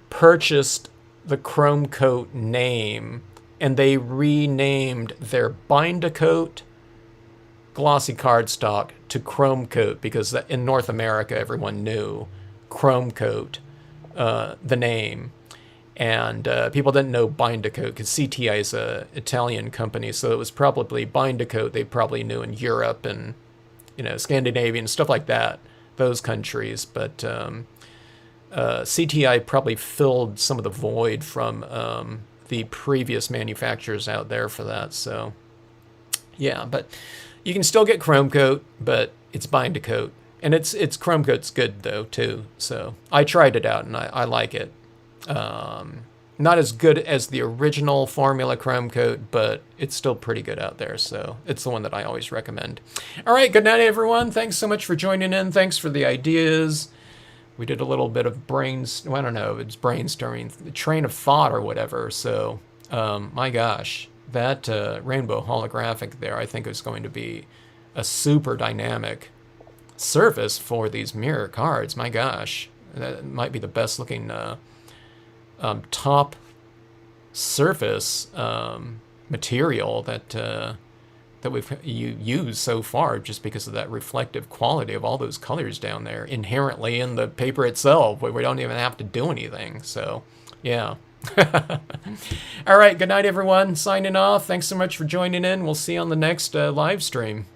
purchased the Chrome Coat name, and they renamed their Bind-A-Coat glossy cardstock to Chrome Coat, because in North America, everyone knew Chrome Coat, the name. And people didn't know Bind-A-Coat, because CTI is a Italian company, so it was probably Bind-A-Coat they probably knew in Europe and, Scandinavia and stuff like that, those countries. But CTI probably filled some of the void from the previous manufacturers out there for that. So yeah, but you can still get chrome coat, but it's bind to coat, and it's chrome coat's good though too. So I tried it out and I like it. Not as good as the original formula chrome coat, but it's still pretty good out there. So it's the one that I always recommend. All right, good night, everyone. Thanks so much for joining in. Thanks for the ideas. We did a little bit of I don't know, it's brainstorming, the train of thought or whatever. So, my gosh, that rainbow holographic there, I think is going to be a super dynamic surface for these mirror cards. My gosh, that might be the best looking top surface material that we've used so far, just because of that reflective quality of all those colors down there inherently in the paper itself, where we don't even have to do anything. So, yeah. All right, good night, everyone. Signing off. Thanks so much for joining in. We'll see you on the next live stream.